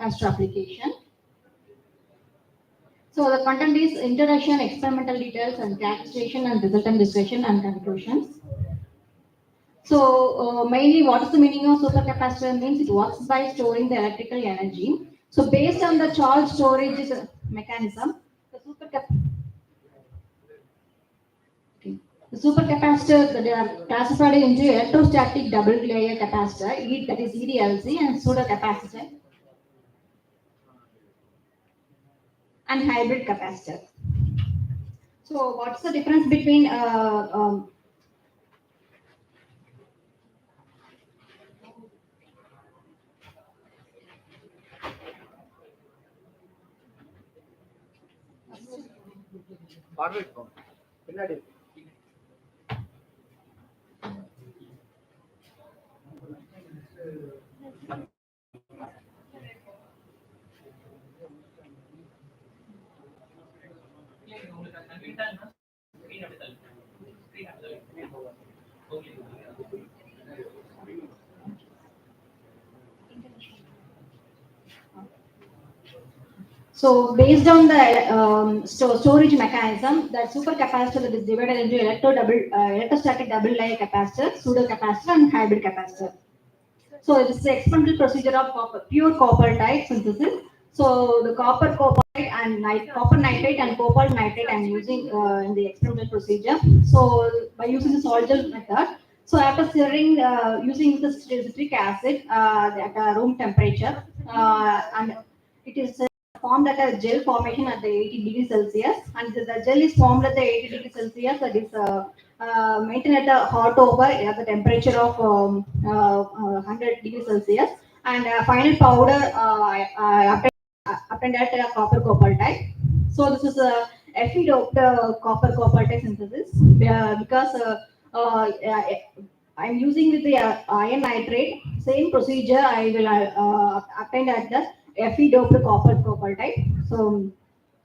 supercapacitor application. So the content is introduction, experimental details, and calculation and resultant discussion and conclusions. So mainly, what is the meaning of supercapacitor? Means it works by storing the electrical energy. So based on the charge storage mechanism, the supercapacitor that are classified into electrostatic double layer capacitor, that is EDLC, and pseudocapacitor and hybrid capacitor. So what's the difference between so based on the storage mechanism, that supercapacitor is divided into electrostatic double layer capacitor, pseudocapacitor, and hybrid capacitor. So it is the experimental procedure of pure copper type synthesis. So the copper copper and copper nitrate and cobalt nitrate I'm using in the experimental procedure. So by using the Sol-Gel method, so after stirring using the citric acid at room temperature, and it is formed at a gel formation at the 80 degrees Celsius, and the gel is formed at the 80 degrees Celsius. That is maintained at a hot over at the temperature of 100 degrees Celsius, and final powder obtained at copper cobalt type. So this is a Fe doped copper cobalt type synthesis because I'm using with the iron nitrate. Same procedure I will obtain at the Fe doped copper cobalt type. So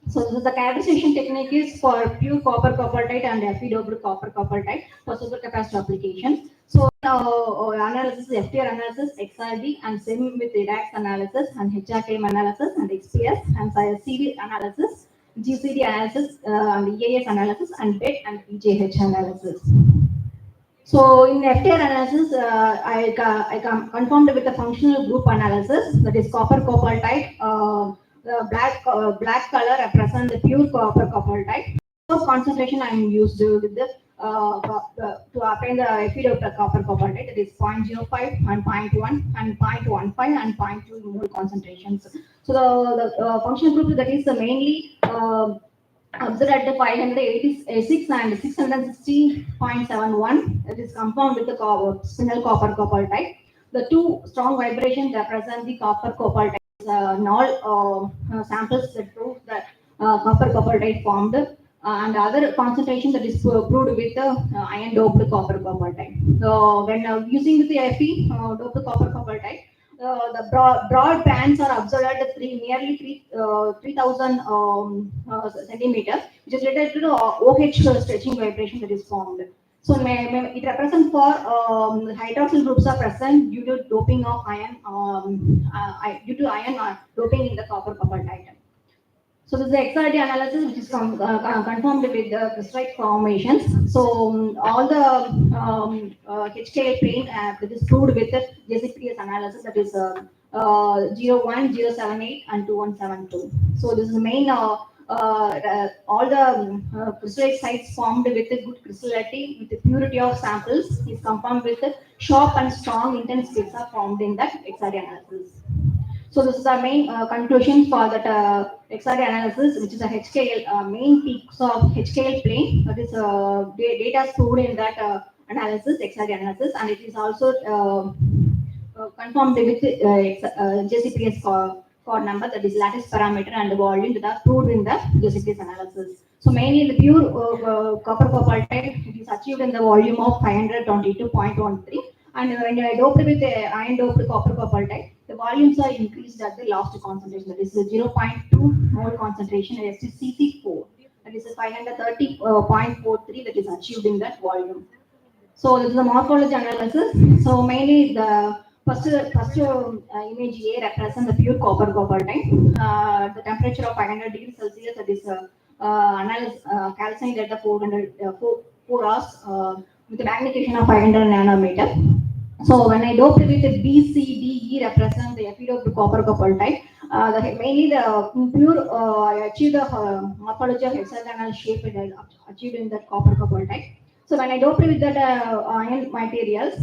the characterization technique is for pure copper coppertite and Fe doped copper coppertite for supercapacitor application. So analysis, FTR analysis, XRD, and same with redox analysis and HRKM analysis and XPS and CD analysis, GCD analysis, and EAS analysis, and BET and PJH analysis. So in FTR analysis, I confirmed with the functional group analysis, that is copper coppertite. The black color represents the pure copper coppertite. So concentration I am used with the to obtain the Fe doped copper coppertite, that is 0.05 and 0.1 and 0.15 and 0.2 mole concentrations. So the functional group that is mainly observed at the 586 and 660.71. It is confirmed with the spinel copper coppertite. The two strong vibrations represent the copper coppertite. Null samples that prove that copper coppertite formed, and other concentration that is proved with iron doped copper coppertite. So when using the Fe doped copper coppertite, the broad bands are observed at nearly 3,000 centimeters, which is related to the OH stretching vibration that is formed. So it represents for hydroxyl groups are present due to doping of iron, due to iron doping in the copper coppertite. So this is the XRD analysis, which is confirmed with the crystallite formations. So all the HKL plane that is proved with the JCPS analysis, that is 01, 078, and 2172. So this is the main all the crystallite sites formed with a good crystallinity, with the purity of samples is confirmed with the sharp and strong intense bits are formed in that XRD analysis. So this is our main conclusion for that XRD analysis, which is a HKL main peaks of HKL plane. That is data stored in that analysis, XRD analysis, and it is also confirmed with JCPS core number, that is lattice parameter and volume that are proved in the JCPS analysis. So mainly the pure copper coppertite, it is achieved in the volume of 522.13. And when I doped with iron doped copper coppertite, the volumes are increased at the last concentration, that is 0.2 mole concentration at STCC4, that is 530.43 that is achieved in that volume. So this is the morphology analysis. So mainly the First image A represents the pure copper type. The temperature of 500 degrees Celsius, that is calcined at the 4 hours with a magnification of 500 nanometer. So when I doped with the B, C, D, E represent the Fe doped copper type. Mainly the pure I achieved the morphology of hexagonal shape achieved in that copper type. So when I doped with that iron materials,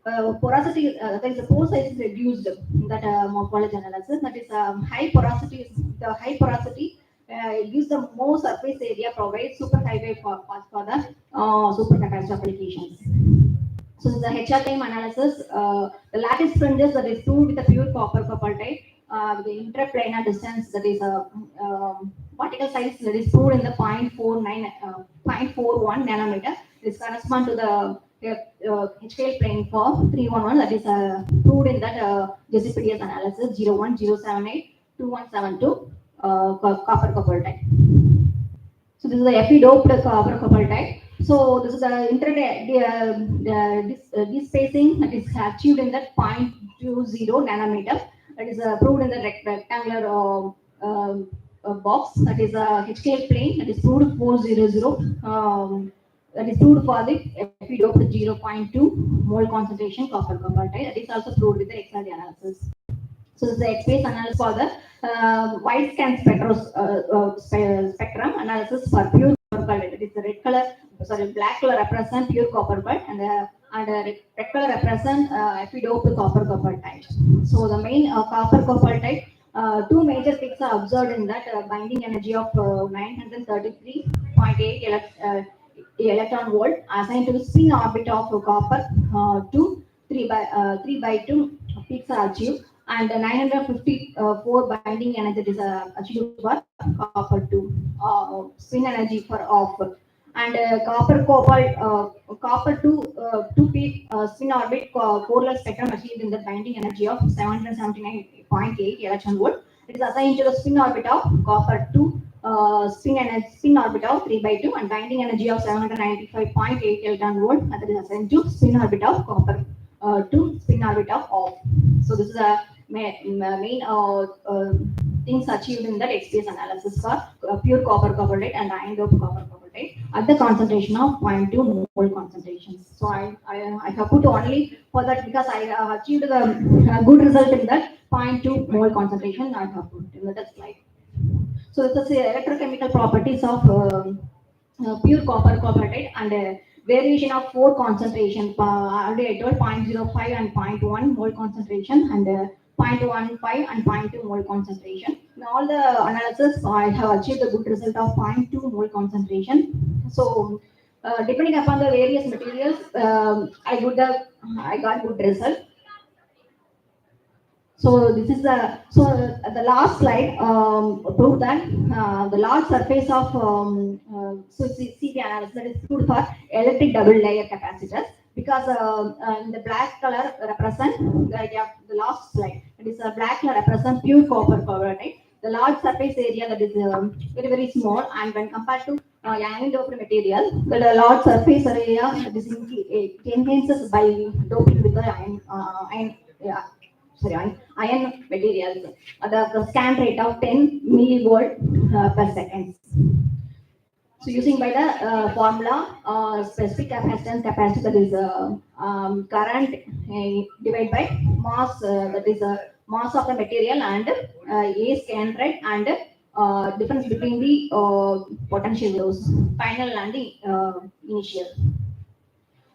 the porosity, that is the pore size is reduced in that morphology analysis. That is high porosity. The high porosity gives the more surface area, provides super highway for the supercapacitor applications. So the HR time analysis, the lattice fringes that is proved with a pure copper type, the interplanar distance that is a particle size that is proved in the 0.41 nanometer. This corresponds to the HKL plane for 311 that is proved in that Jessipidius analysis 01078 2172 copper type. So this is the Fe doped copper type. So this is the this spacing that is achieved in that 0.20 nanometer. That is proved in the rectangular box. That is a HKL plane. That is proved 400. That is proved for the Fe doped 0.2 mole concentration copper type. That is also proved with the XRD analysis. So this is the X-phase analysis for the wide scan spectrum analysis for pure copper color. It is the black color represent pure copper color, and red color represent Fe doped copper type. So the main copper type, two major peaks are observed in that binding energy of 933.8 electron volt assigned to the spin orbit of copper to 3 by 2 peaks are achieved, and 954 binding energy is achieved for copper 2 spin energy for off, and copper 2 peak spin orbit correlate spectrum achieved in the binding energy of 779.8 electron volt. It is assigned to the spin orbit of copper 2 spin orbit of 3 by 2 and binding energy of 795.8 electron volt. That is assigned to spin orbit of copper 2 spin orbit of off. So this is a main things achieved in that X-phase analysis for pure copper type and iron doped copper type at the concentration of 0.2 mole concentrations. So I have put only for that because I achieved the good result in that 0.2 mole concentration. I have put in that slide. So this is the electrochemical properties of pure copper type and variation of 4 concentration. Already I told 0.05 and 0.1 mole concentration and 0.15 and 0.2 mole concentration. In all the analysis, I have achieved a good result of 0.2 mole concentration. So depending upon the various materials, I got good result. So this is the last slide prove that the large surface of CV analysis that is good for electric double layer capacitors, because in the black color represent the last slide. It is a black color represent pure copper type. The large surface area that is very small, and when compared to iron doped material, the large surface area that is enhances by doping with the iron materials at the scan rate of 10 millivolt per second. So using by the formula specific capacitance that is current divided by mass, that is mass of the material, and A scan rate, and difference between the potential dose, final and initial.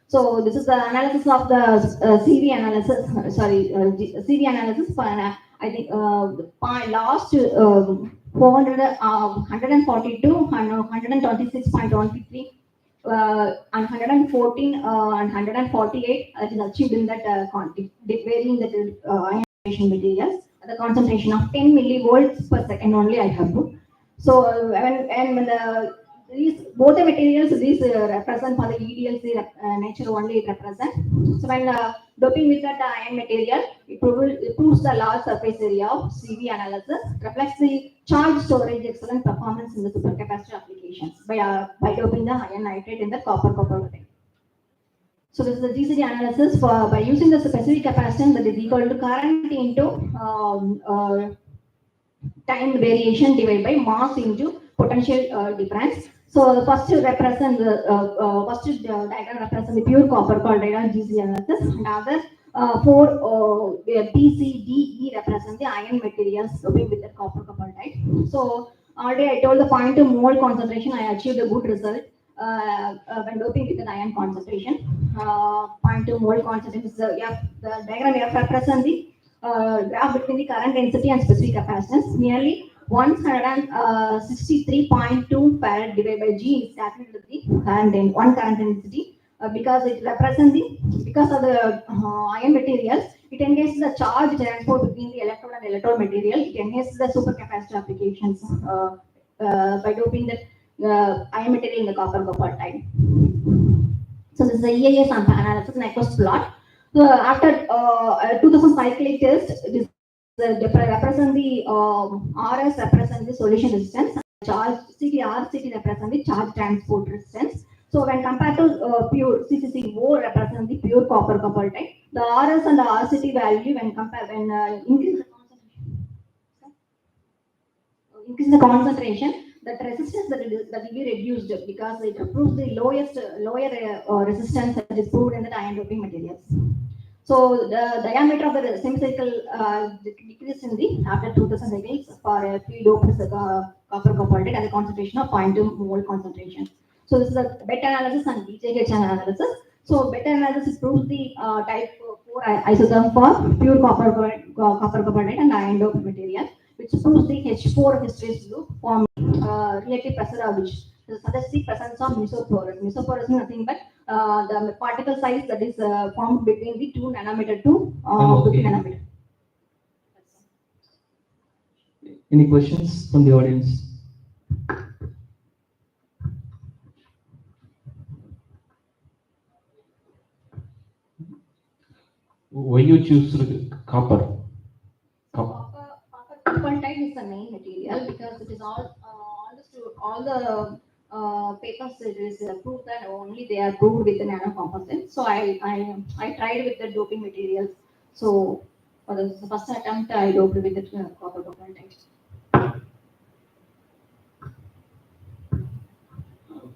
So this is the analysis of the CV analysis. CV analysis for I think the last 142 and 126.153 and 114 and 148 that is achieved in that varying the ionization materials at the concentration of 10 millivolts per second only I have put. So when these both the materials these represent for the EDLC nature only it represent. So when doping with that iron material, it proves the large surface area of CV analysis, reflects the charge storage excellent performance in the supercapacitor applications by doping the iron nitrate in the copper type. So this is the GCD analysis for by using the specific capacitance that is equal to current into time variation divided by mass into potential difference. So the first represent the diagram represents the pure copper called diagram GCD analysis, and other four B, C, D, E represent the iron materials with the copper type. So already I told the 0.2 mole concentration, I achieved a good result when doping with an iron concentration. 0.2 mole concentration is the diagram here represents the graph between the current density and specific capacitance. Nearly 163.2 farad divided by G is calculated with the current density because it represents because of the iron materials, it enhances the charge transport between the electrode and electrode material. It enhances the supercapacitor applications by doping the iron material in the copper type. So this is the EIA sample analysis Nyquist plot. So after 2000 cyclic test, this represent the RS represent the solution resistance, charge CT represent the charge transport resistance. So when compared to pure CCCO represent the pure copper type, the RS and the RCT value when increase the concentration, that resistance that will be reduced because it proves the lower resistance that is proved in the iron doping materials. So the diameter of the semicircle decreased in the after 2000 cycles for a pre-doped copper cobaltate at a concentration of 0.2 mole concentration. So this is a BET analysis and BJH analysis. So BET analysis proves the type 4 isotherm for pure copper cobaltate and iron doped material, which proves the H4 hysteresis loop form relative pressure which suggests the presence of mesoporous. Mesoporous is nothing but the particle size that is formed between the 2 nanometer to 50 nanometer. Any questions from the audience? Why you choose copper? Copper type is the main material because it is all the papers it is proved that only they are proved with the nano composite. So I tried with the doping materials. So for the first attempt I doped with the copper type.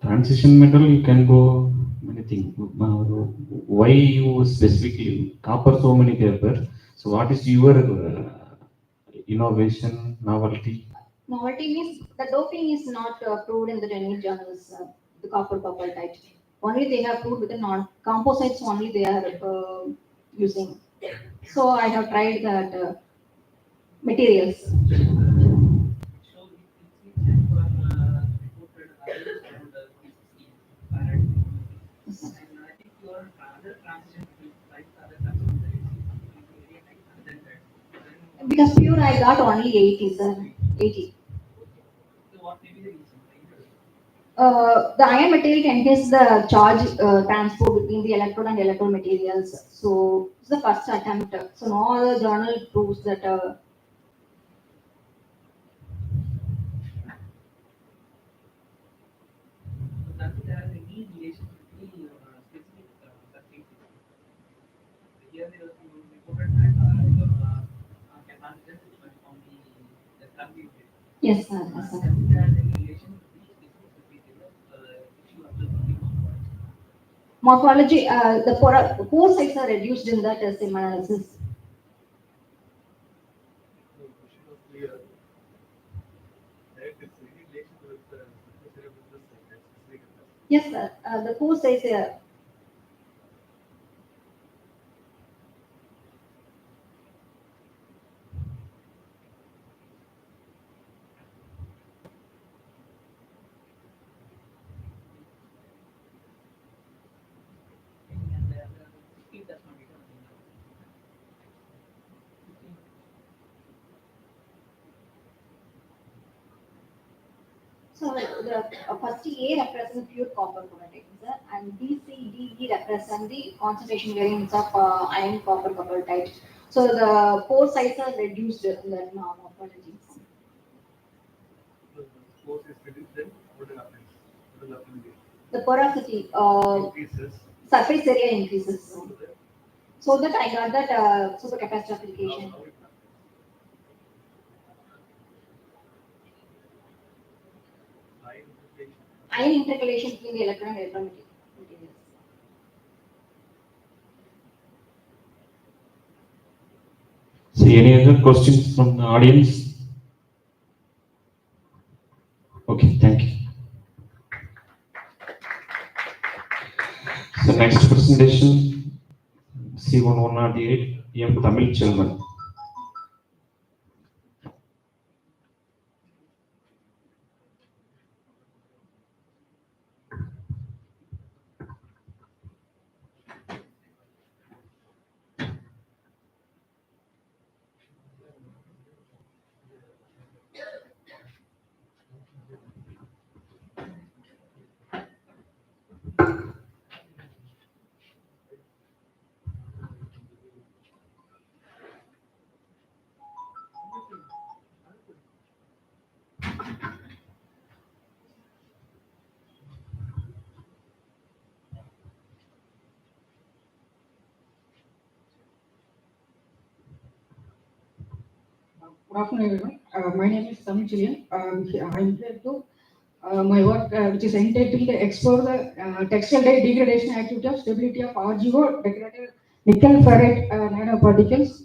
Transition metal you can go anything. Why you specifically copper so many paper? So what is your innovation, novelty? Novelty means the doping is not proved in the any journals, the copper type. Only they have proved with the non-composites only they are using. So I have tried that materials. Because pure I got only 80, sir. 80. The iron material enhances the charge transport between the electrode and electrode materials. So it's the first attempt. So no other journal proves that. Yes, sir. Yes, sir. Morphology, the pore size are reduced in that same analysis. Yes, sir. The pore size. So the first A represents pure copper cobaltate, and B, C, D, E represent the concentration variance of iron copper type. So the pore size are reduced in the morphology. The porosity surface area increases. So that I got that supercapacitor application. Ion intercalation between the electron and electromaterials. So any other questions from the audience? Okay, thank you. So next presentation, C1108, M. Tamil Chelvan. Good afternoon, everyone. My name is Tamil Chilian. I'm here to my work, which is entitled Explore the Textile Dye Degradation Activity of Stability of RGO Decorated Nickel Ferrite Nanoparticles.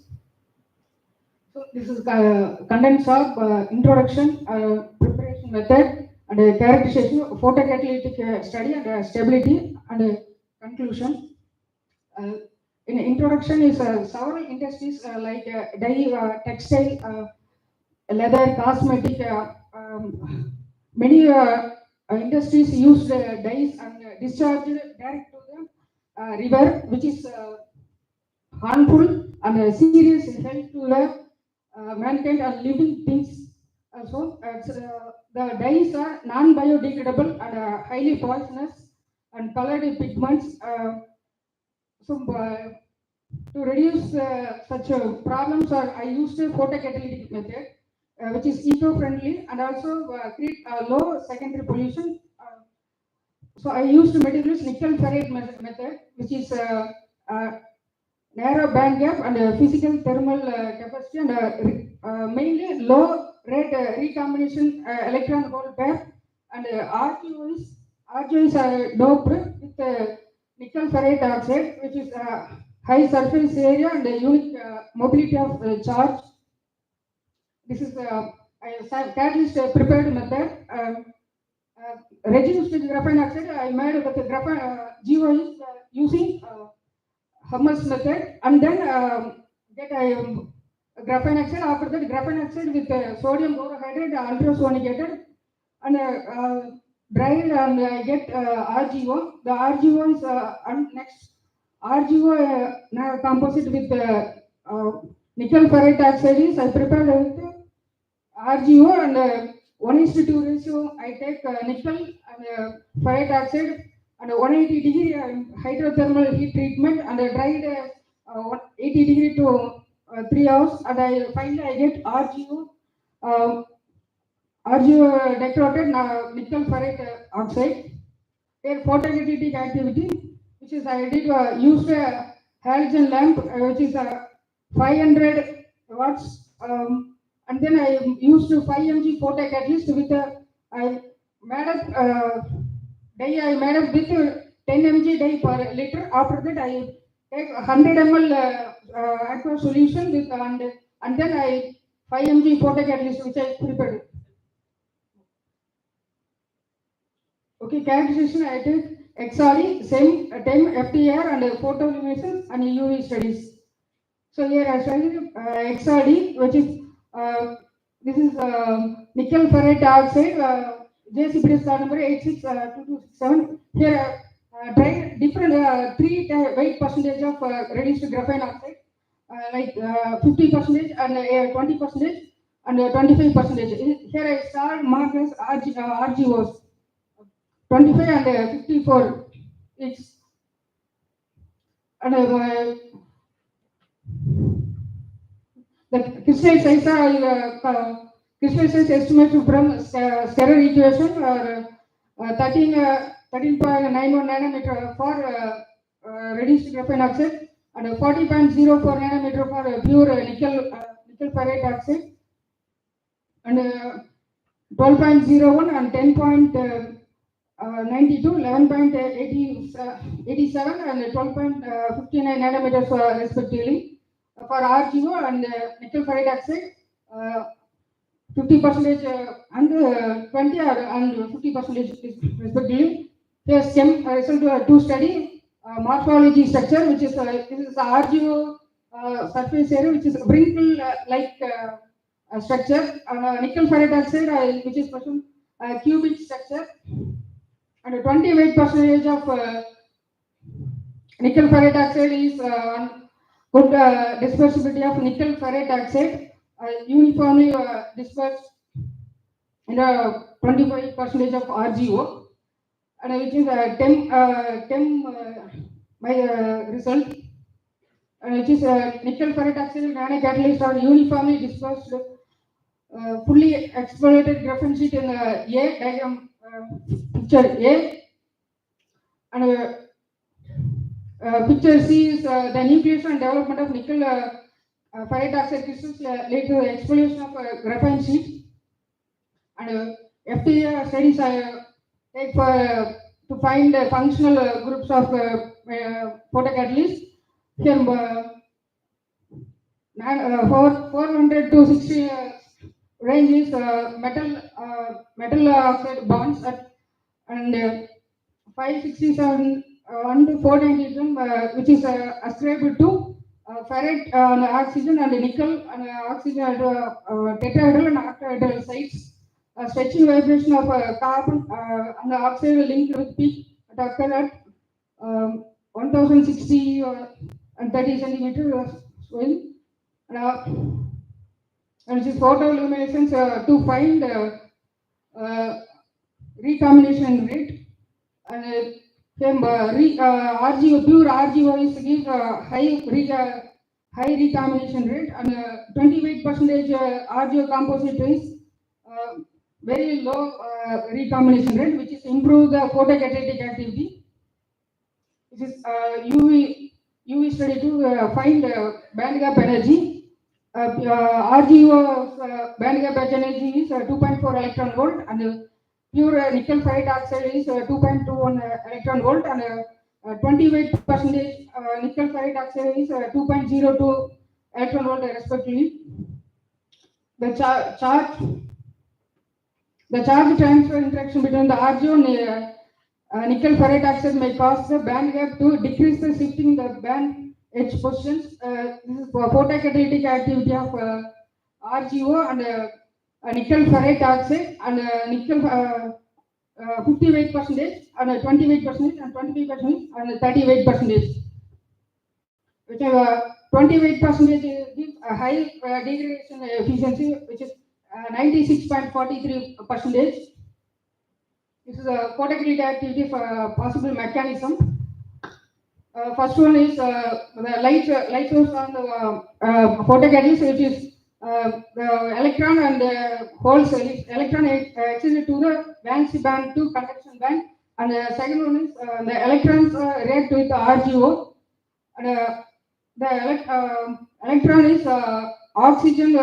So this is contents of introduction, preparation method, and characterization, photocatalytic study, and stability, and conclusion. In introduction is several industries like dye, textile, leather, cosmetic, many industries use dyes and discharged direct to the river, which is harmful and serious in health to the mankind and living things. The dyes are non-biodegradable and highly poisonous and colored pigments. To reduce such problems, I used a photocatalytic method, which is eco-friendly and also create low secondary pollution. So I used materials nickel ferrite method, which is narrow band gap and physical thermal capacity and mainly low rate recombination electron hole pair, and RGO is doped with nickel ferrite oxide, which is high surface area and unique mobility of charge. This is a catalyst prepared method. Reduced graphene oxide I made with the graphene GO is using hummus method, and then get graphene oxide. After that, graphene oxide with sodium borohydride ultrasonicated and dried, and get RGO. The RGO is next RGO composite with nickel ferrite oxide is I prepared with RGO, and 1:2 ratio I take nickel and ferrite oxide and 180 degree hydrothermal heat treatment, and dried 80 degree to 3 hours, and finally I get RGO. RGO decorated nickel ferrite oxide. Their photocatalytic activity, which is I did used a halogen lamp, which is 500 watts, and then I used 5 mg photocatalyst with I made up dye. I made up with 10 mg dye per liter. After that, I take 100 ml aqua solution with and then I 5 mg photocatalyst, which I prepared. Okay, characterization I take XRE, same TEM, FTR, and photoluminescence and UV studies. So here I studied XRD, which is this is nickel ferrite dioxide, JCPDS card number 862267. Here tried different weight percentage of reduced graphene oxide, like 50% and 20% and 25%. Here I start mark as RGOs. 25 and 54 it's and the crystal size crystal size estimated from sterile equation or 13.91 nanometer for reduced graphene oxide, and 40.04 nanometer for pure nickel ferrite oxide, and 12.01 and 10.92, 11.87 and 12.59 nanometers respectively for RGO and nickel ferrite oxide, 50% and 20 and 50% respectively. Here STEM result to study morphology structure, which is this is the RGO surface area, which is wrinkle like structure, nickel ferrite oxide, which is present cubic structure, and 20 weight percentage of nickel ferrite oxide is good dispersibility of nickel ferrite oxide, uniformly dispersed in 25% of RGO, and which is TEM by result, which is nickel ferrite oxide nanocatalyst are uniformly dispersed, fully exploited graphene sheet in A diagram, picture A, and picture C is the nucleus and development of nickel ferrite oxide crystals led to the explosion of graphene sheet, and FDA studies take for to find functional groups of photocatalysts. Here 400 to 60 range is metal oxide bonds and 567 and 492 which is ascribed to ferrite oxygen and nickel and oxygen at tetrahedral and octahedral sites. Stretching vibration of carbon and oxide linked with peak at occur at 1060 and 30 centimeters swing. And this photoluminescence to find recombination rate, and RGO, pure RGO is gives high recombination rate, and 28% RGO composite is very low recombination rate, which is improve the photocatalytic activity. This is UV study to find band gap energy. RGO band gap energy is 2.4 electron volt, and pure nickel ferrite oxide is 2.21 electron volt, and 28% nickel ferrite oxide is 2.02 electron volt respectively. The charge transfer interaction between the RGO and nickel ferrite oxide may cause the band gap to decrease the shifting the band edge positions. This is for photocatalytic activity of RGO and nickel ferrite oxide, and nickel 58% and 28% and 25% and 38%, which 28% gives a high degradation efficiency, which is 96.43%. This is a photocatalytic activity for possible mechanism. First one is the light source on the photocatalyst, which is the electron and the holes. Electron exits to the valence band to conduction band, and the second one is the electrons react with the RGO, and the electron is oxygen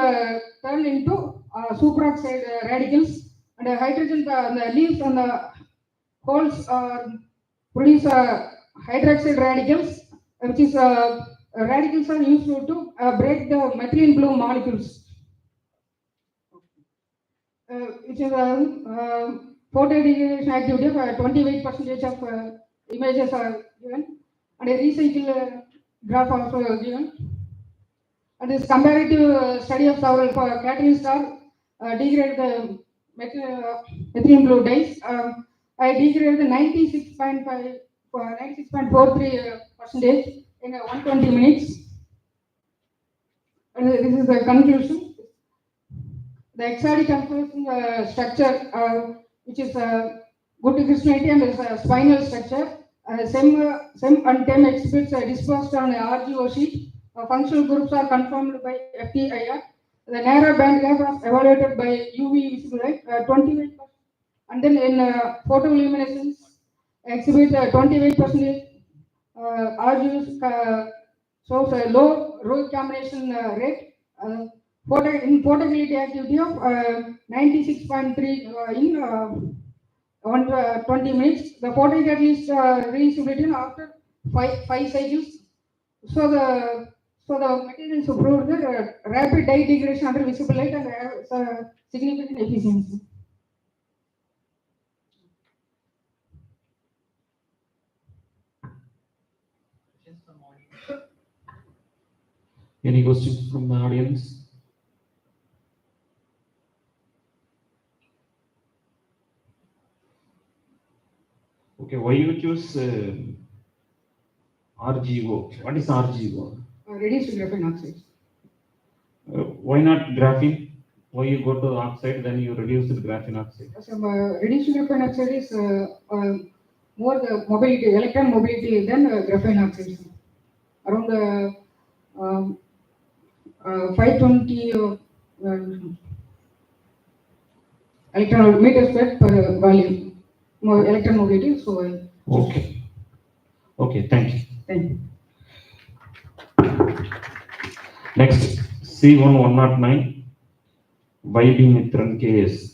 turned into superoxide radicals, and the hydrogen the leaves on the holes produce hydroxide radicals, which is radicals are used to break the methylene blue molecules, which is photodegradation activity of 28% of images are given, and a recycle graph also given. And this comparative study of several catalysts are degrade the methylene blue dyes. I degraded 96.43% in 120 minutes. And this is the conclusion. The hexadic conformation structure, which is good crystallinity and is a spinal structure. SEM and TEM exhibits dispersed on RGO sheet. Functional groups are confirmed by FTIR. The narrow band gap was evaluated by UV visible light, 28%, and then in photoluminescence exhibit 28% RGBs shows a low row combination rate. In portability activity of 96.3 in 20 minutes. The photo at least reusability after five cycles. So the materials proved that rapid dye degradation under visible light and significant efficiency. Any questions from the audience? Okay, why you choose RGO? What is RGO? Reduced graphene oxide. Why not graphene? Why you go to oxide, then you reduce the graphene oxide? So, reduced graphene oxide is more the mobility, electron mobility than graphene oxide. Around 520 electron meters per volume. More electron mobility. So, Okay. Okay, thank you. thank you. Next, C1109, Vaibhimitran KS.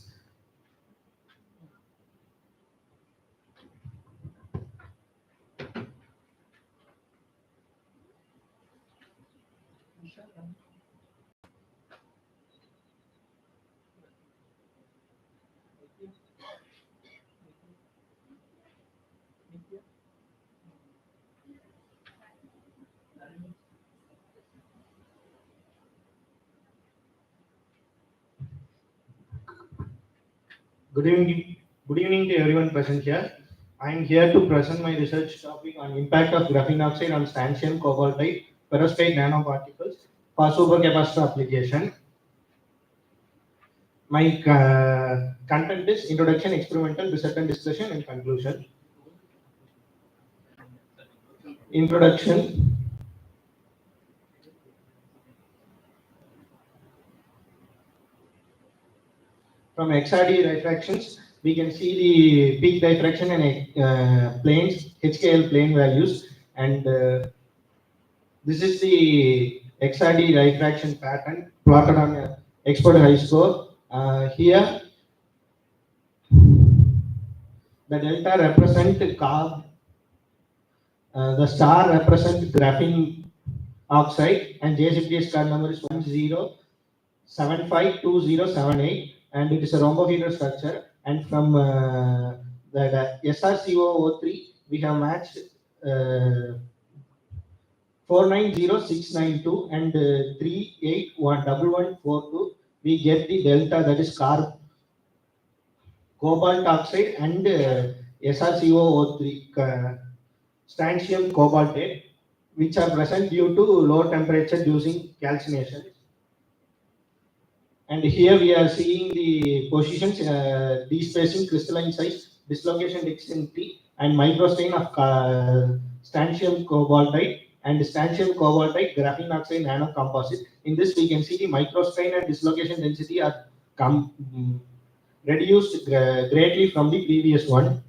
Good evening to everyone present here. I am here to present my research topic on impact of graphene oxide on strontium cobaltite perovskite nanoparticles for supercapacitor application. My content is introduction, experimental, research and discussion, and conclusion. Introduction. From XRD diffractions, we can see the peak diffraction and planes, HKL plane values, and this is the XRD diffraction pattern plotted on expert high score. Here, the delta represent carb, the star represent graphene oxide, and JSFDS card number is 10752078, and it is a rhombohedral structure. And from the SRCO03, we have matched 490692 and 381142. We get the delta, that is cobalt oxide and SRCO03 strontium cobaltate, which are present due to low temperature using calcination. And here we are seeing the positions, despacing, crystalline size, dislocation density, and microstain of strontium cobaltite and strontium cobaltite graphene oxide nanocomposite. In this, we can see the microstrain and dislocation density are reduced greatly from the previous one.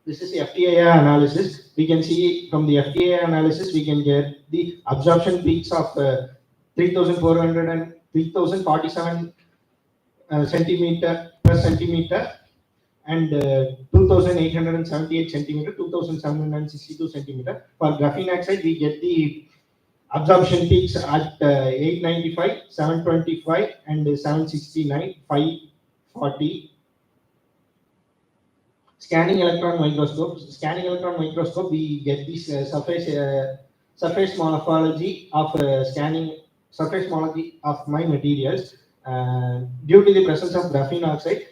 This is the FTIR analysis. We can see from the FTIR analysis, we can get the absorption peaks of 3,400 and 3,047 centimeter per centimeter, and 2,878 centimeter, 2,762 centimeter. For graphene oxide, we get the absorption peaks at 895, 725, and 769, 540. Scanning electron microscope. Scanning electron microscope, we get this surface morphology of surface morphology of my materials. Due to the presence of graphene oxide,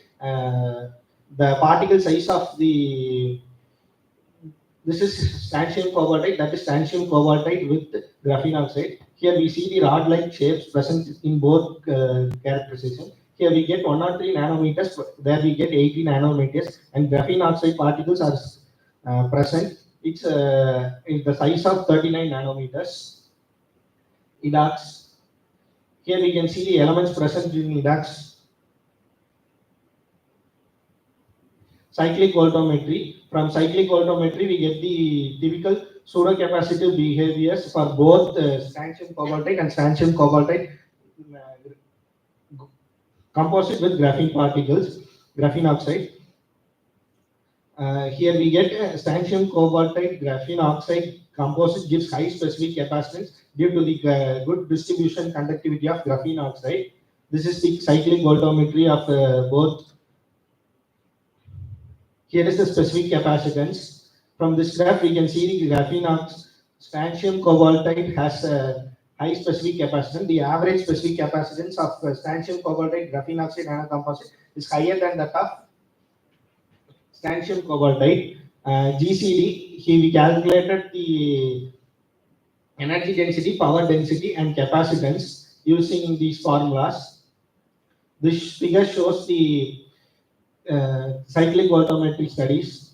the particle size of this is strontium cobaltite, that is strontium cobaltite with graphene oxide. Here we see the rod-like shapes present in both characterizations. Here we get 103 nanometers, there we get 80 nanometers, and graphene oxide particles are present. It's the size of 39 nanometers. EDAX. Here we can see the elements present in EDAX. Cyclic voltammetry. From cyclic voltammetry, we get the typical pseudocapacitive behaviors for both strontium cobaltite and strontium cobaltite composite with graphene particles, graphene oxide. Here we get strontium cobaltite graphene oxide composite gives high specific capacitance due to the good distribution conductivity of graphene oxide. This is the cyclic voltammetry of both. Here is the specific capacitance. From this graph, we can see the graphene oxide strontium cobaltite has a high specific capacitance. The average specific capacitance of strontium cobaltite graphene oxide nanocomposite is higher than that of strontium cobaltite. GCD, here we calculated the energy density, power density, and capacitance using these formulas. This figure shows the cyclic voltammetry studies.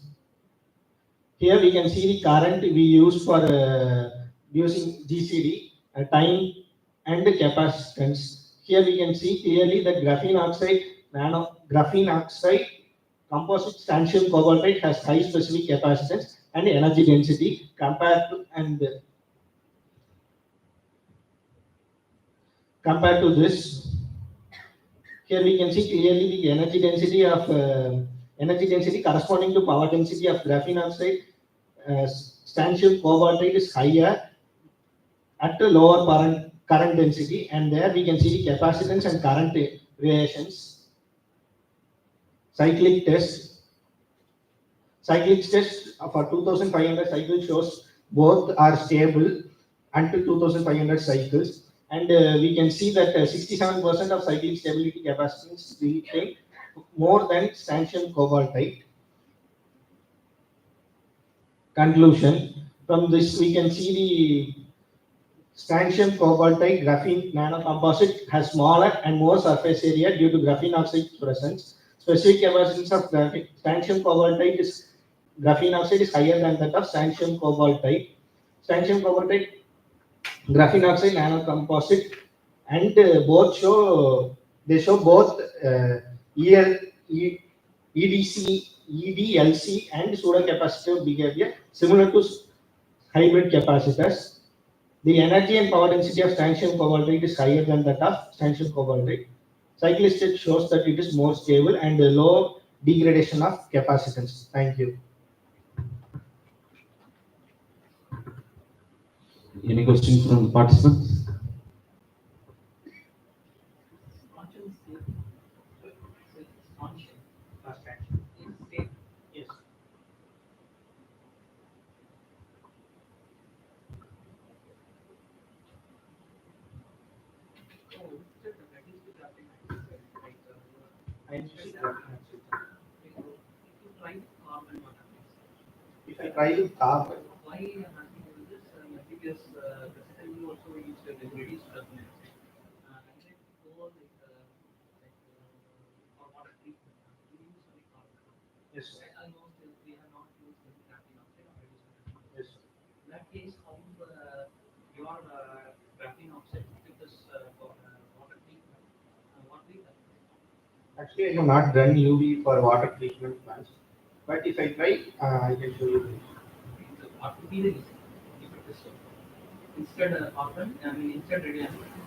Here we can see the current we use for using GCD, time and capacitance. Here we can see clearly that graphene oxide composite strontium cobaltite has high specific capacitance and energy density compared to this. Here we can see clearly the energy density corresponding to power density of graphene oxide. Strontium cobaltite is higher at a lower current density, and there we can see the capacitance and current relations. Cyclic test for 2500 cycles shows both are stable until 2500 cycles, and we can see that 67% of cyclic stability capacitance retain more than strontium cobaltite. Conclusion: from this we can see the strontium cobaltite graphene nanocomposite has smaller and more surface area due to graphene oxide presence. Specific capacitance of strontium cobaltite is graphene oxide is higher than that of strontium cobaltite. Strontium cobaltite graphene oxide nanocomposite, and show both EDC, EDLC and pseudocapacitive behavior similar to hybrid capacitors. The energy and power density of strontium cobaltite is higher than that of strontium cobaltite. Cyclic test shows that it is more stable and low degradation of capacitance. Thank you. Any questions from the participants? Yes. If I try with carbon, Why I'm asking you this? Because presently also we used to reduce carbon dioxide. And then for for water treatment, we use only carbon. yes, sir. Almost we have not used any graphene oxide or reduced. Yes, sir. In that case, how your graphene oxide with this for water treatment, what we have? Actually, I have not done UV for water treatment plants, but if I try, I can show you this. What would be the reason? If it is so. Instead carbon, instead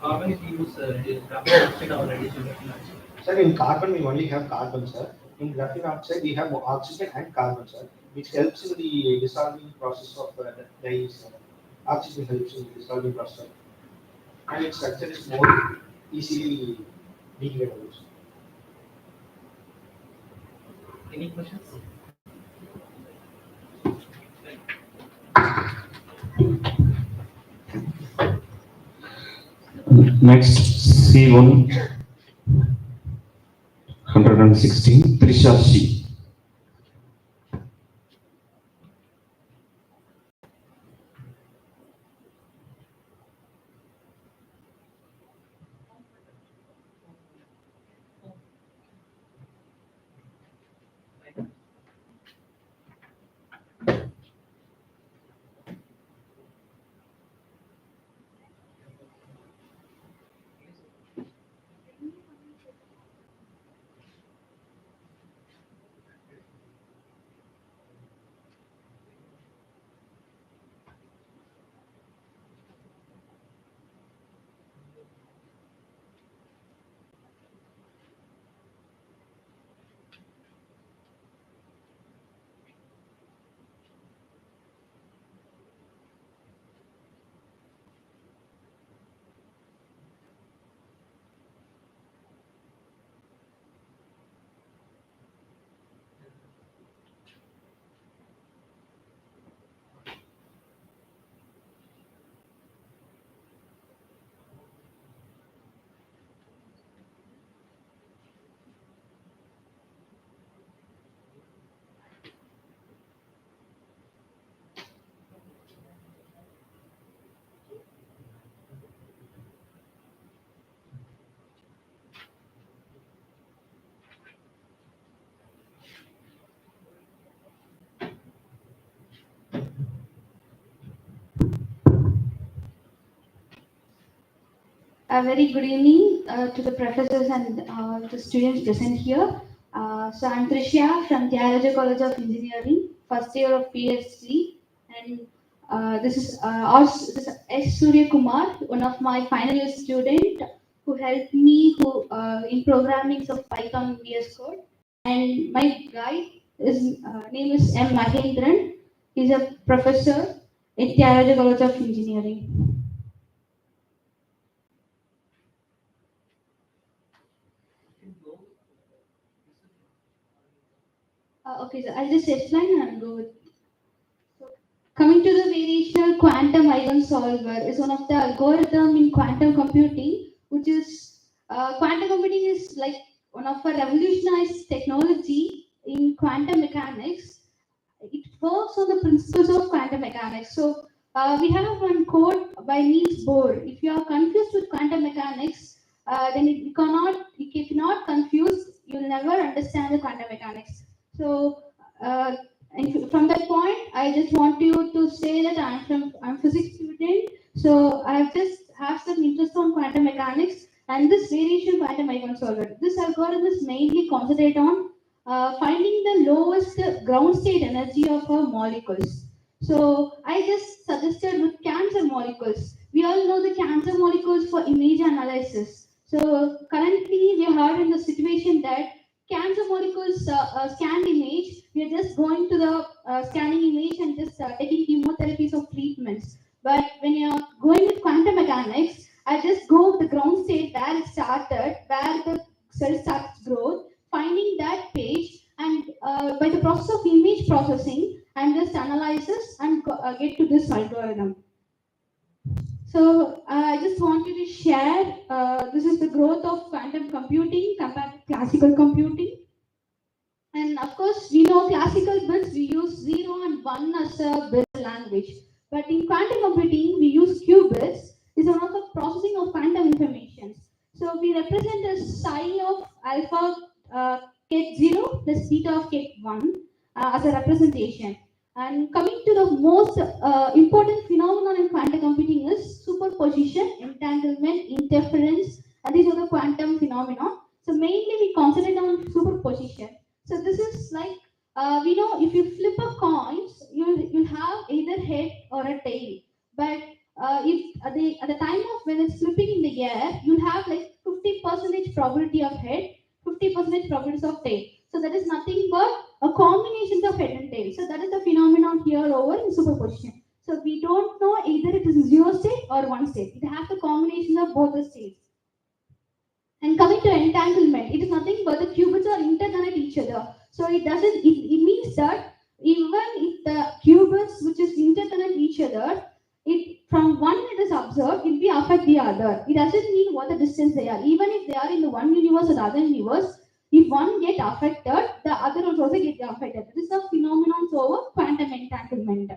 carbon if you use graphene oxide or reduced graphene oxide. Sir, in carbon we only have carbon, sir. In graphene oxide we have oxygen and carbon, sir, which helps in the dissolving process of the dyes. Oxygen helps in the dissolving process, and its structure is more easily degradable. Any questions? Next, C1 116, Trisha C. A very good evening to the professors and the students present here. So I'm Trishya from Tyagaraja College of Engineering, first year of PhD, and this is S. Surya Kumar, one of my final year student who helped me in programming of Python VS Code. And my guide is name is M. Mahendran. He's a professor at Tyagaraja College of Engineering. Okay, so I'll just explain and go with. So, coming to the variational quantum eigensolver is one of the algorithm in quantum computing, which is quantum computing is like one of a revolutionized technology in quantum mechanics. It works on the principles of quantum mechanics. So we have one code by Niels Bohr. If you are confused with quantum mechanics, then you cannot. If you're not confused, you'll never understand the quantum mechanics. So and from that point, I just want you to say that I'm physics student. So I just have some interest on quantum mechanics and this variation quantum eigensolver. This algorithm is mainly concentrate on finding the lowest ground state energy of our molecules. So I just suggested with cancer molecules. We all know the cancer molecules for image analysis. So currently we are in the situation that cancer molecules scanned image. We are just going to the scanning image and just taking chemotherapies of treatments. But when you are going with quantum mechanics, I just go with the ground state where it started, where the cell starts growth, finding that page, and by the process of image processing and just analysis and get to this algorithm. So I just wanted to share this is the growth of quantum computing compared to classical computing. And of course, we know classical bits, we use 0 and 1 as a bit language. But in quantum computing, we use qubits. It's one of the processing of quantum information. So we represent a psi of alpha ket 0 plus beta of ket 1 as a representation. And coming to the most important phenomenon in quantum computing is superposition, entanglement, interference, and these are the quantum phenomena. So mainly we concentrate on superposition. So this is like we know if you flip a coin, you'll have either head or a tail. But if at the time of when it's flipping in the air, you'll have like 50% probability of head, 50% probability of tail. So that is nothing but a combination of head and tail. So that is the phenomenon here over in superposition. So we don't know either it is 0 state or 1 state. It has the combination of both the states. And coming to entanglement, it is nothing but the qubits are interconnect each other. So it doesn't. It means that even if the qubits which is interconnect each other, it from one it is observed, it will affect the other. It doesn't mean what the distance they are. Even if they are in the one universe or the other universe, if one get affected, the other will also get affected. This is a phenomenon over quantum entanglement.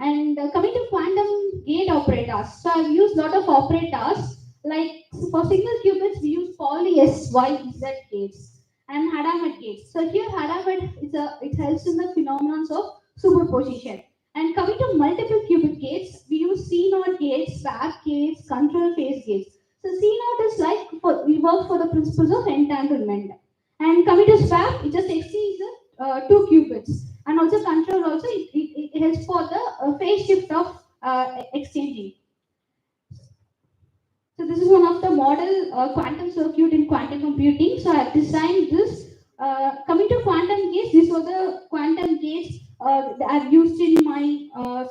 And coming to quantum gate operators, so I've used a lot of operators. Like for single qubits, we use poly S, Y, Z gates and Hadamard gates. So here Hadamard it helps in the phenomenon of superposition. And coming to multiple qubit gates, we use C0 gates, swap gates, control phase gates. So C0 is like we work for the principles of entanglement. And coming to swap, it just exchanges two qubits. And also control also it helps for the phase shift of exchanging. So this is one of the model quantum circuit in quantum computing. So I have designed this. Coming to quantum gates, these were the quantum gates that I've used in my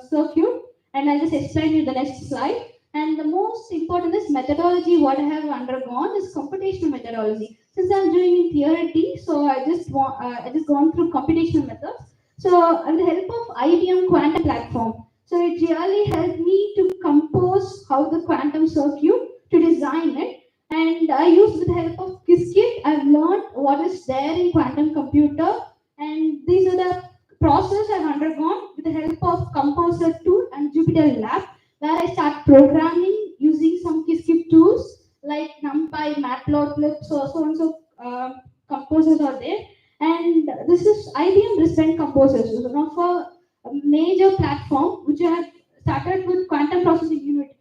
circuit, and I'll just explain you the next slide. And the most important is methodology. What I have undergone is computational methodology. Since I'm doing in theory, so I just gone through computational methods. So with the help of IBM quantum platform, so it really helped me to compose how the quantum circuit to design it, and I used with the help of Qiskit. I've learned what is there in quantum computer, and these are the process I've undergone with the help of Composer tool and Jupyter Lab, where I start programming using some Qiskit tools like NumPy, Matplotlib, so and so composers are there. And this is IBM Recent Composers, so one of a major platform which I have started with quantum processing unit.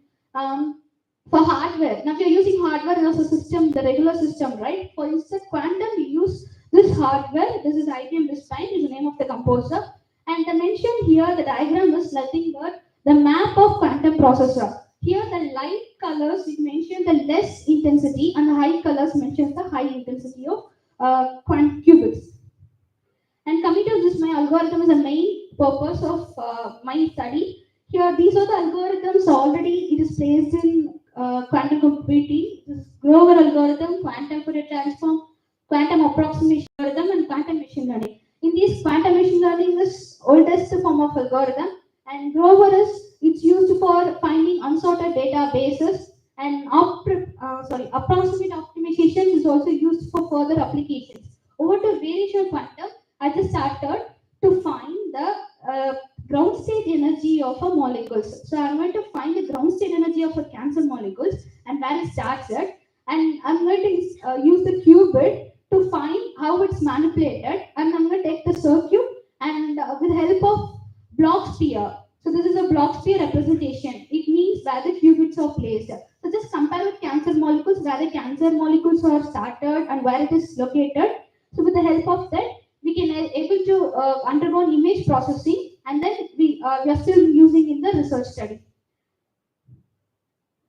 For hardware, now we are using hardware as a system, the regular system, right? For instance, quantum, we use this hardware. This is IBM Spine, is the name of the composer. And the mention here, the diagram is nothing but the map of quantum processor. Here, the light colors, it mentions the less intensity, and the high colors mentions the high intensity of quantum qubits. And coming to this, my algorithm is the main purpose of my study. Here, these are the algorithms already. It is placed in quantum computing. This is Grover algorithm, quantum Fourier transform, quantum approximation algorithm, and quantum machine learning. In these, quantum machine learning is oldest form of algorithm, and Grover is it's used for finding unsorted databases, and approximate optimization is also used for further applications. Over to variational quantum, I just started to find the ground state energy of a molecules. So I'm going to find the ground state energy of a cancer molecules and where it starts at, and I'm going to use the qubit to find how it's manipulated, and I'm going to take the circuit and with the help of block sphere. So this is a block sphere representation. It means where the qubits are placed. So just compare with cancer molecules, where the cancer molecules are started and where it is located. So with the help of that, we can able to undergo image processing, and then we are still using in the research study.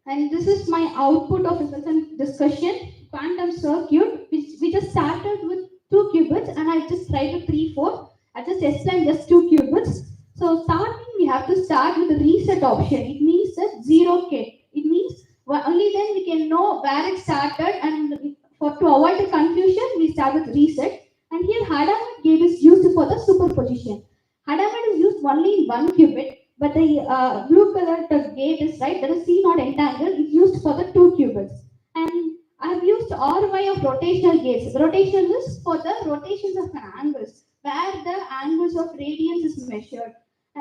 And this is my output of research and discussion. Quantum circuit, which we just started with 2 qubits, and I just tried with 3, 4. I just explained just 2 qubits. So starting, we have to start with the reset option. It means that 0K. It means only then we can know where it started, and to avoid the confusion, we start with reset. And here Hadamard gate is used for the superposition. Hadamard is used only in 1 qubit, but the blue colored gate is right, that is C not entangle, is used for the 2 qubits. And I have used RY of rotational gates. The rotation is for the rotations of an angles, where the angles of radiance is measured.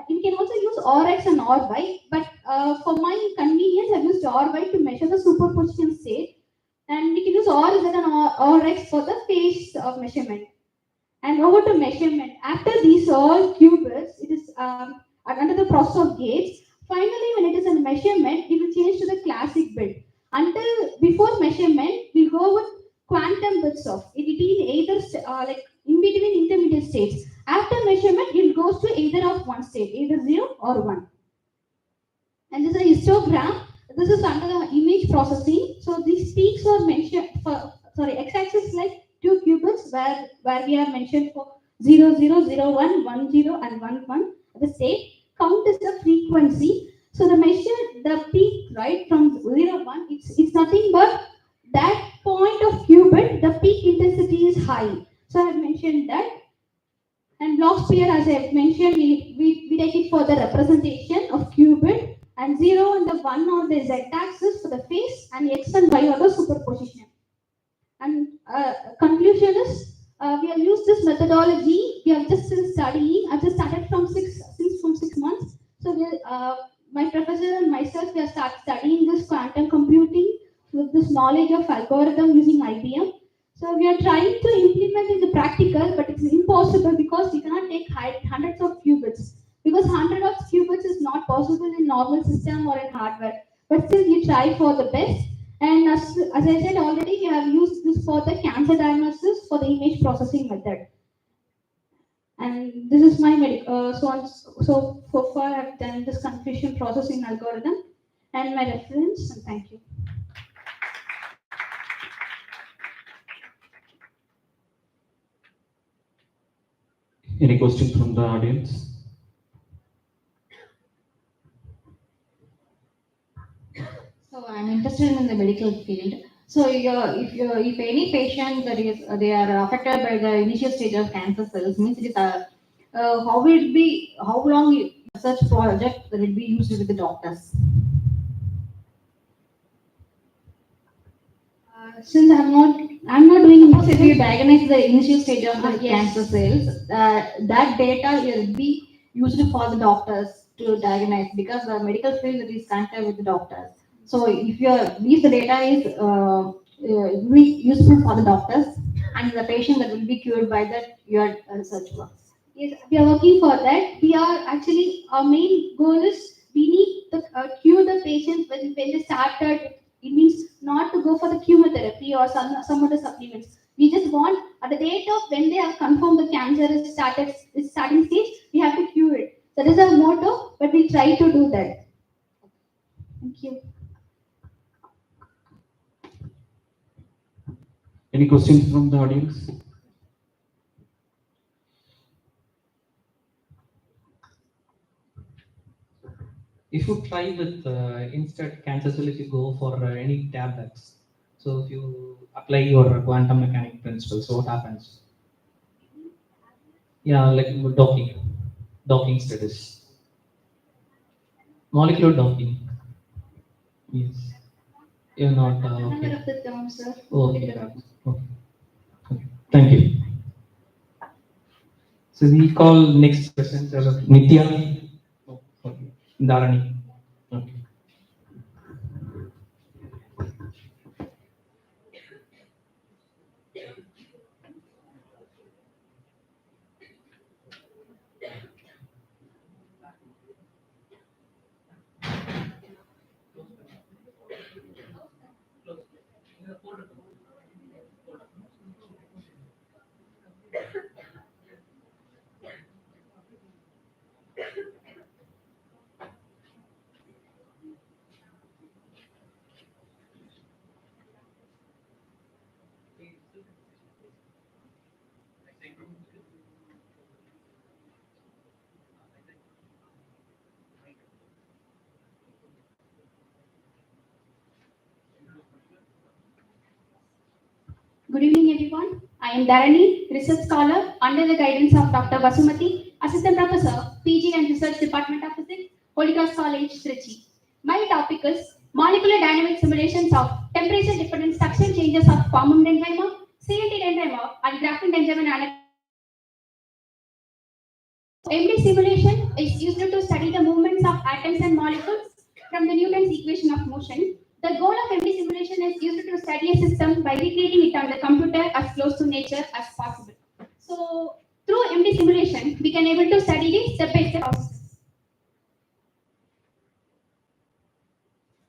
You can also use RX and RY, but for my convenience, I have used RY to measure the superposition state. And we can use RZ and RX for the phase of measurement. And over to measurement. After these all qubits, it is under the process of gates. Finally, when it is in measurement, it will change to the classic bit. Until before measurement, we'll go with quantum bits of it. It will be either like in between intermediate states. After measurement, it goes to either of one state, either 0 or 1. And this is a histogram. This is under the image processing. So these peaks are mentioned for x-axis like 2 qubits where we have mentioned for 0, 0, 0, 1, 1, 0, and 1, 1. The state count is the frequency. So the peak right from 0, 1, it's nothing but that point of qubit, the peak intensity is high. So I have mentioned that. And block sphere, as I have mentioned, we take it for the representation of qubit, and 0 and the 1 on the z-axis for the phase, and x and y are the superposition. And conclusion is, we have used this methodology. We are just still studying. I just started from 6 months. So my professor and myself, we have started studying this quantum computing with this knowledge of algorithm using IBM. So we are trying to implement in the practical, but it's impossible because we cannot take hundreds of qubits. Because 100 of qubits is not possible in normal system or in hardware. But still, we try for the best. And as I said already, we have used this for the cancer diagnosis for the image processing method. And this is my so far I've done this confusion processing algorithm and my reference. And thank you. Any questions from the audience? So I'm interested in the medical field. So if any patient that is they are affected by the initial stage of cancer cells, means it is how will it be, how long such project that will be used with the doctors? Since I'm not doing. Suppose if you diagnose the initial stage of the Yes. cancer cells, that data will be used for the doctors to diagnose, because the medical field is connected with the doctors. So if the data is will be useful for the doctors and the patient that will be cured by that your research works. Yes, we are working for that. We are actually, our main goal is we need to cure the patient when they started It means not to go for the chemotherapy or some other supplements. We just want at the date of when they have confirmed the cancer is starting stage, we have to cure it. That is our motto, but we try to do that. Thank you. Any questions from the audience? If you try with instead cancer cell, if you go for any tablets, so if you apply your quantum mechanic principles, so what happens? Yeah, like docking status, molecular docking. Yes, you're not Another okay. of the terms, sir. Okay, right. Okay. Okay. Thank you. So we call next presenter Nitya. Oh, okay. Dharani. Okay. Good evening, everyone. I am Dharani, research scholar under the guidance of Dr. Vasumati, Assistant Professor, PG and Research Department of Physics, Holy Cross College, Trichy. My topic is molecular dynamic simulations of temperature-dependent structural changes of common dendrimer, CNT dendrimer, and graphene dendrimer. MD simulation is used to study the movements of atoms and molecules from the Newton's equation of motion. The goal of MD simulation is used to study a system by recreating it on the computer as close to nature as possible. So, through MD simulation, we can able to study the step-by-step process.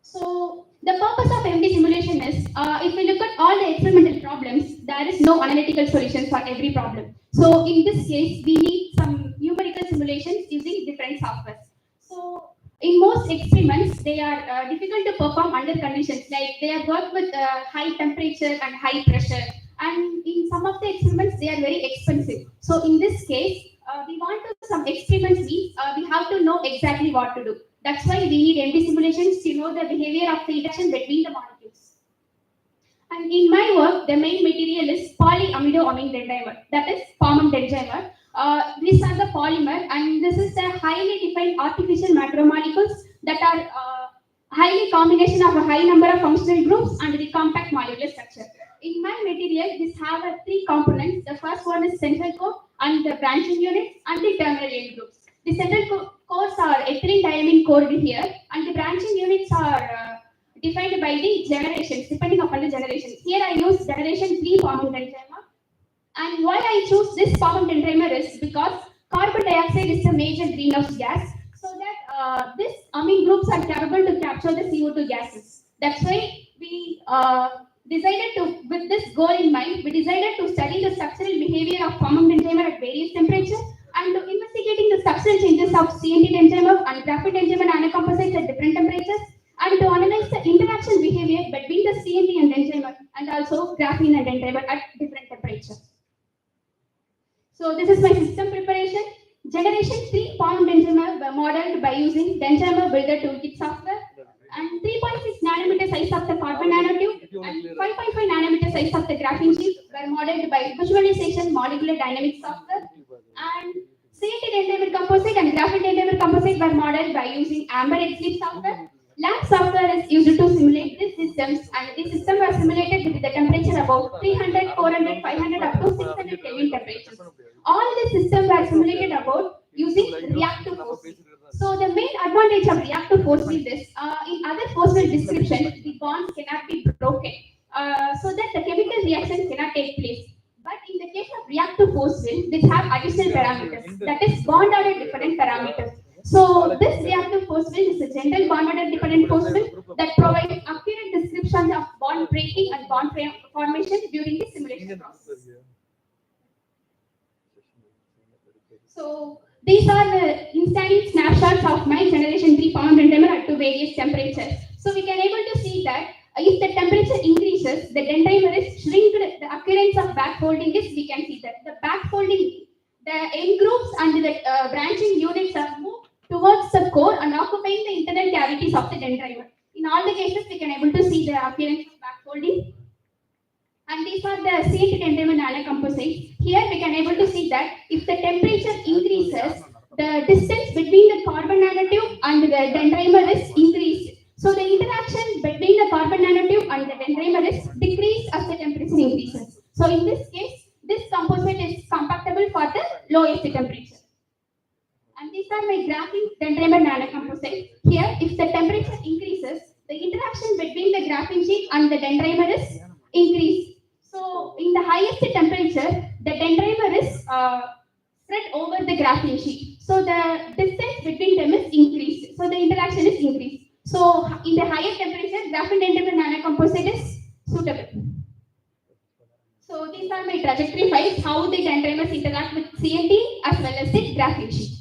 So, the purpose of MD simulation is, if we look at all the experimental problems, there is no analytical solution for every problem. So, in this case, we need some numerical simulations using different softwares. So, in most experiments, they are difficult to perform under conditions, like they are worked with high temperature and high pressure. And in some of the experiments, they are very expensive. So, in this case, we want to some experiments means we have to know exactly what to do. That's why we need MD simulations to know the behavior of the interaction between the molecules. And in my work, the main material is polyamidoamine dendrimer, that is common dendrimer. These are the polymer, and this is a highly defined artificial macromolecules that are highly combination of a high number of functional groups and the compact molecular structure. In my material, this have three components. The first one is central core, and the branching units, and the terminal end groups. The central cores are ethylene diamine core here, and the branching units are defined by the generations, depending upon the generations. Here I use generation 3 common dendrimer. And why I choose this common dendrimer is because carbon dioxide is a major greenhouse gas, so that these amine groups are capable to capture the CO2 gases. That's why we decided to, with this goal in mind, we decided to study the structural behavior of common dendrimer at various temperatures, and to investigating the structural changes of CNT dendrimer and graphene dendrimer nanocomposites at different temperatures, and to analyze the interaction behavior between the CNT and dendrimer, and also graphene and dendrimer at different temperatures. So this is my system preparation. Generation 3 common dendrimer were modeled by using dendrimer builder toolkit software, and 3.6 nanometer size of the carbon nanotube and 5.5 nanometer size of the graphene sheet were modeled by visualization molecular dynamics software, and CNT dendrimer composite and graphene dendrimer composite were modeled by using Amber XLeaf software. Lab software is used to simulate these systems, and these systems were simulated with the temperature about 300, 400, 500 up to 600 Kelvin temperatures. All these systems were simulated about using reactive force field. So the main advantage of reactive force field is, in other force field description, the bonds cannot be broken, so that the chemical reaction cannot take place. But in the case of reactive force field, they have additional parameters, that is bond order dependent parameters. So this reactive force field is a general bond order dependent force field that provides accurate description description of bond breaking and bond formation during the simulation process. So these are the instant snapshots of my generation 3 power dendrimer at two various temperatures. So we can able to see that if the temperature increases, the dendrimer is shrinked. The occurrence of backfolding is, we can see that the backfolding, the end groups and the branching units are moved towards the core and occupying the internal cavities of the dendrimer. In all the cases, we can able to see the appearance of backfolding. And these are the CNT dendrimer nanocomposites. Here we can able to see that if the temperature increases, the distance between the carbon nanotube and the dendrimer is increased. So the interaction between the carbon nanotube and the dendrimer is decreased as the temperature increases. So in this case, this composite is compatible for the lowest temperature. And these are my graphene dendrimer nanocomposite. Here, if the temperature increases, the interaction between the graphene sheet and the dendrimer is increased. So in the highest temperature, the dendrimer is spread over the graphene sheet. So the distance between them is increased. So the interaction is increased. So in the higher temperature, graphene dendrimer nanocomposite is suitable. So these are my trajectory files, how the dendrimers interact with CNT as well as the graphene sheet.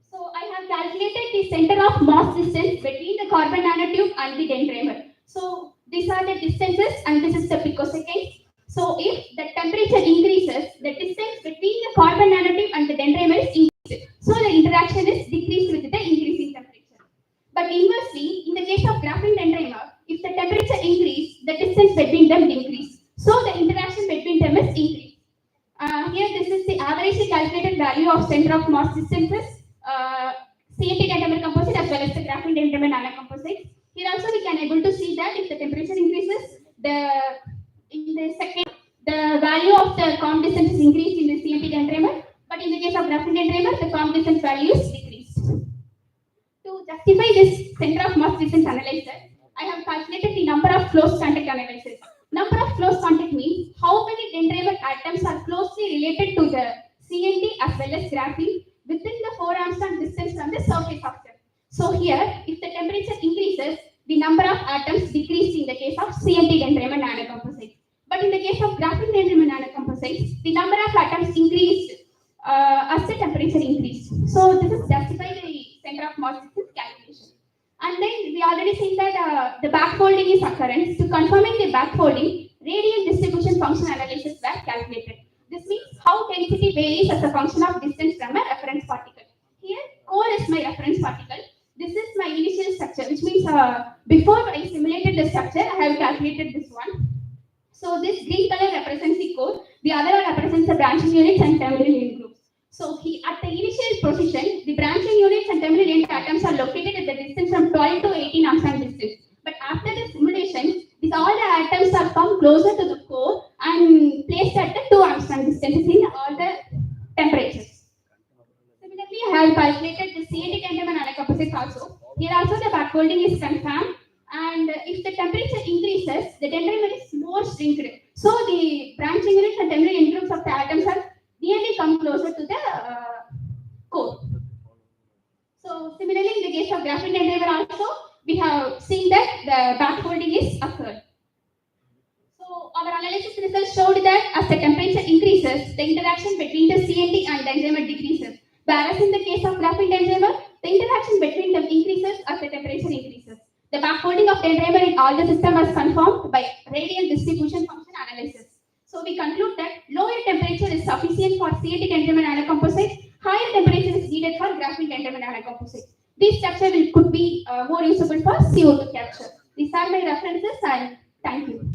So I have calculated the center of mass distance between the carbon nanotube and the dendrimer. So these are the distances and this is the picosecond. So if the temperature increases, the distance between the carbon nanotube and the dendrimer is increased. So the interaction is decreased with the increasing temperature. But inversely, in the case of graphene dendrimer, if the temperature increase, the distance between them decrease. So the interaction between them is increased. Here this is the average calculated value of center of mass distances, CNT dendrimer composite as well as the graphene dendrimer nanocomposite. Here also we can able to see that if the temperature increases, the value of the comp distance is increased in the CNT dendrimer, but in the case of graphene dendrimer, the comp distance value is decreased. To justify this center of mass distance analysis, I have calculated the number of close contact analysis. Number of close contact means how many dendrimer atoms are closely related to the CNT as well as graphene within the 4 Armstrong distance from the surface of them. So here, if the temperature increases, the number of atoms decrease in the case of CNT dendrimer nanocomposite. But in the case of graphene dendrimer nanocomposite, the number of atoms increased as the temperature increased. So this is justify the center of mass distance calculation. And then we already seen that the backfolding is occurrence. To confirming the backfolding, radial distribution function analysis were calculated. This means how density varies as a function of distance from a reference particle. Here, core is my reference particle. This is my initial structure, which means before I simulated the structure, I have calculated this one. So this green color represents the core, the other one represents the branching units and terminal unit groups. So at the initial position, the branching units and terminal unit atoms are located at the distance from 12 to 18 Armstrong distance. But after the simulation, all the atoms are come closer to the core and placed at the 2 Armstrong distances in all the temperatures. Similarly, I have calculated the CNT dendrimer nanocomposite also. Here also the backfolding is confirmed, and if the temperature increases, the dendrimer is more shrinked. So the branching units and terminal unit groups of the atoms are nearly come closer to the core. So similarly, in the case of graphene dendrimer also, we have seen that the backfolding is occurred. So our analysis results showed that as the temperature increases, the interaction between the CNT and dendrimer decreases. Whereas in the case of graphene dendrimer, the interaction between them increases as the temperature increases. The backfolding of dendrimer in all the system was confirmed by radial distribution function analysis. So we conclude that lower temperature is sufficient for CNT dendrimer nanocomposite, higher temperature is needed for graphene dendrimer nanocomposite. This structure could be more usable for CO2 capture. These are my references and thank you.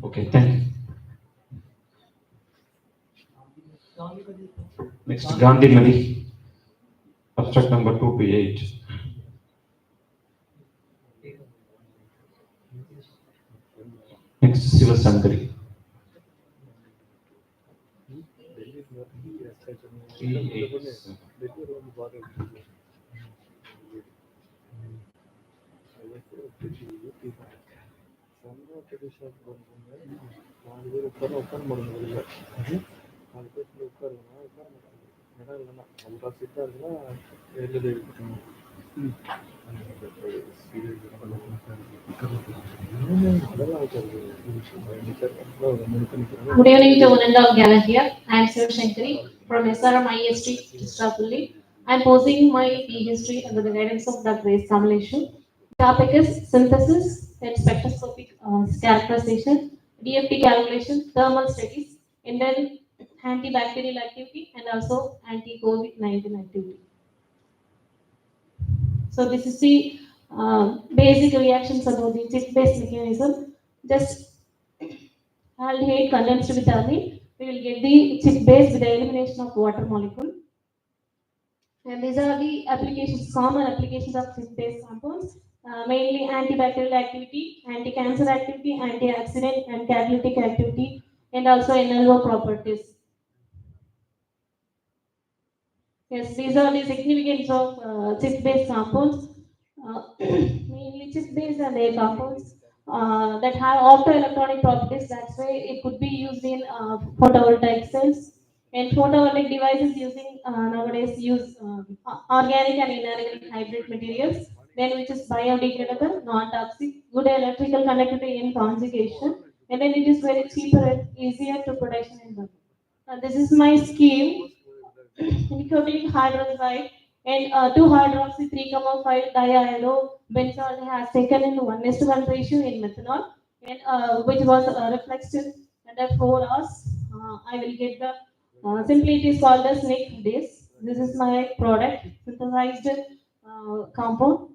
Okay, thank you. Next, Gandhi Madi, abstract number 228. Next, Siva Sankari. Good evening to one and all gathered here. I am Sir Shankari from SRM IST Tristapalli. I am posing my PhD under the guidance of Dr. S. Kamaleshu. Topic is synthesis and spectroscopic characterization, DFT calculation, thermal studies, and then antibacterial activity and also anti-COVID-19 activity. So this is the basic reactions about the chip-based mechanism. Just aldehyde condensed with amine, we will get the chip base with the elimination of water molecule. And these are the applications, common applications of chip-based compounds, mainly antibacterial activity, anti-cancer activity, antioxidant and catalytic activity, and also NLO properties. Yes, these are the significance of chip-based compounds. Mainly chip-based and their compounds that have optoelectronic properties. That's why it could be used in photovoltaic cells and photovoltaic devices using nowadays use organic and inorganic hybrid materials. Then which is biodegradable, non-toxic, good electrical conductivity in conjugation, and then it is very cheaper and easier to production in bulk. This is my scheme. Nicotinic hydroxide and 2-hydroxy 3,5 diiodobenzol has taken in 1:1 ratio in methanol, and which was reflected under 4 hours. I will get the simply it is called as Nick Days. This is my product synthesized compound,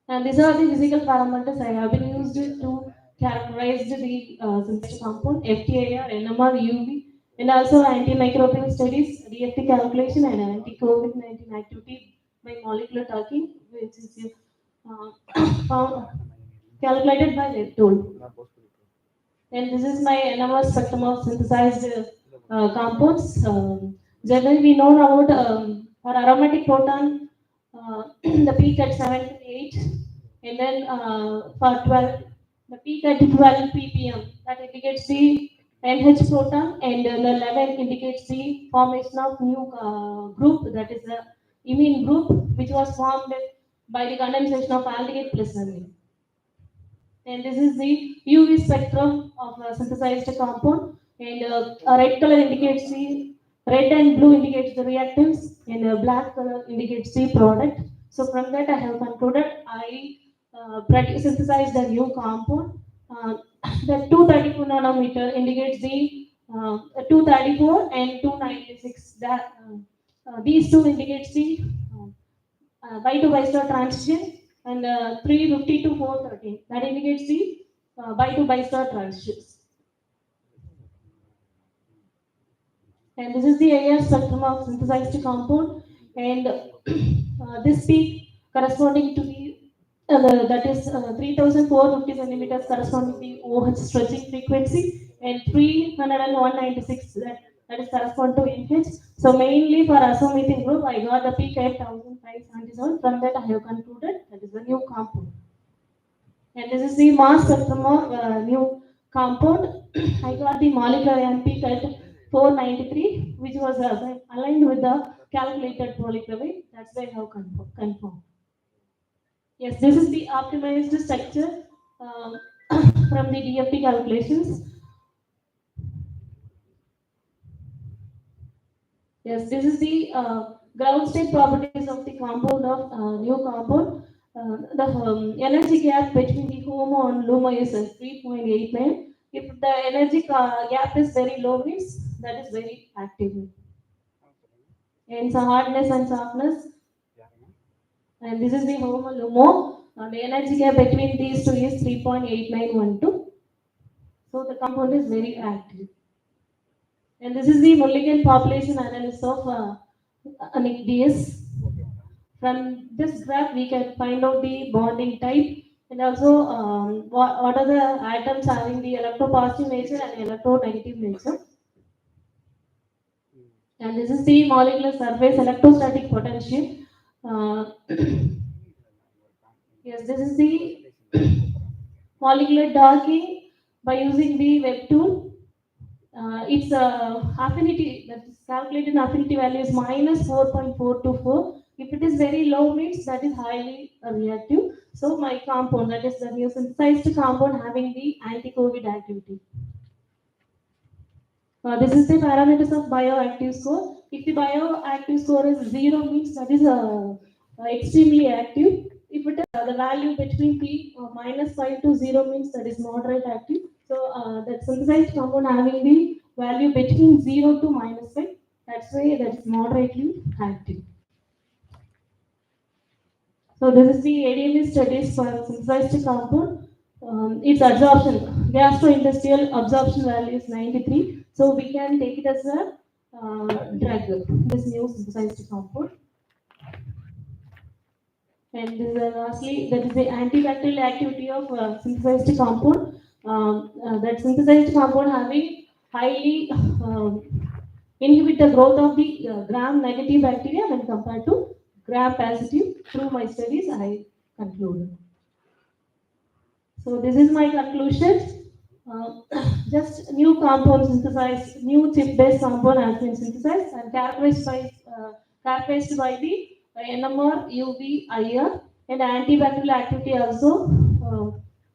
and these are the physical parameters I have been used to characterize the synthetic compound FTIR, NMR, UV, and also antimicrobial studies, DFT calculation, and anti-COVID-19 activity by molecular talking, which is found calculated by their tool. And this is my NMR spectrum of synthesized compounds. Generally, we know about for aromatic proton, the peak at 7 to 8, and then for 12, the peak at 12 ppm, that indicates the NH proton, and the 11 indicates the formation of new group, that is the imine group, which was formed by the condensation of aldehyde plus amine. And this is the UV spectrum of a synthesized compound, and a red color indicates the red and blue indicates the reactants, and a black color indicates the product. So from that I have concluded I synthesized a new compound. The 234 nanometer indicates the 234 and 296. That these two indicates the by-to-by-star transition, and 350 to 413 that indicates the by-to-by-star transitions. And this is the AR spectrum of synthesized compound, and this peak corresponding to the that is 3,450 centimeters corresponding to the OH stretching frequency, and 30196 that is correspond to NH. So mainly for azomethyl group, I got the peak at 1,577. From that I have concluded that is the new compound. And this is the mass spectrum of new compound. I got the molecular ion peak at 493, which was aligned with the calculated molecular weight. That's why I have confirmed. Yes, this is the optimized structure from the DFT calculations. Yes, this is the ground state properties of the compound of new compound. The energy gap between the HOMO and LUMO is 3.89. If the energy gap is very low, means that is very active. And so hardness and softness. And this is the HOMO LUMO. The energy gap between these two is 3.8912. So the compound is very active. And this is the Mulligan population analysis of DS. From this graph, we can find out the bonding type, and also what are the atoms having the electropositive nature and electronegative nature. And this is the molecular surface electrostatic potential. Yes, this is the molecular docking by using the web tool. Its affinity, that is calculated affinity value is minus 4.424. If it is very low, means that is highly reactive. So my compound, that is the new synthesized compound having the anti-COVID activity. This is the parameters of bioactive score. If the bioactive score is 0, means that is extremely active. If it is the value between P minus 5 to 0, means that is moderate active. So that synthesized compound having the value between 0 to minus 5, that's why that is moderately active. So this is the ADME studies for synthesized compound. Its absorption, gastrointestinal absorption value is 93. So we can take it as a drug, this new synthesized compound. And this is lastly, that is the antibacterial activity of synthesized compound. That synthesized compound having highly inhibit the growth of the gram-negative bacteria when compared to gram-positive. Through my studies, I concluded. So this is my conclusion. Just new compound synthesized, new chip-based compound has been synthesized and characterized by the NMR, UV, IR, and antibacterial activity also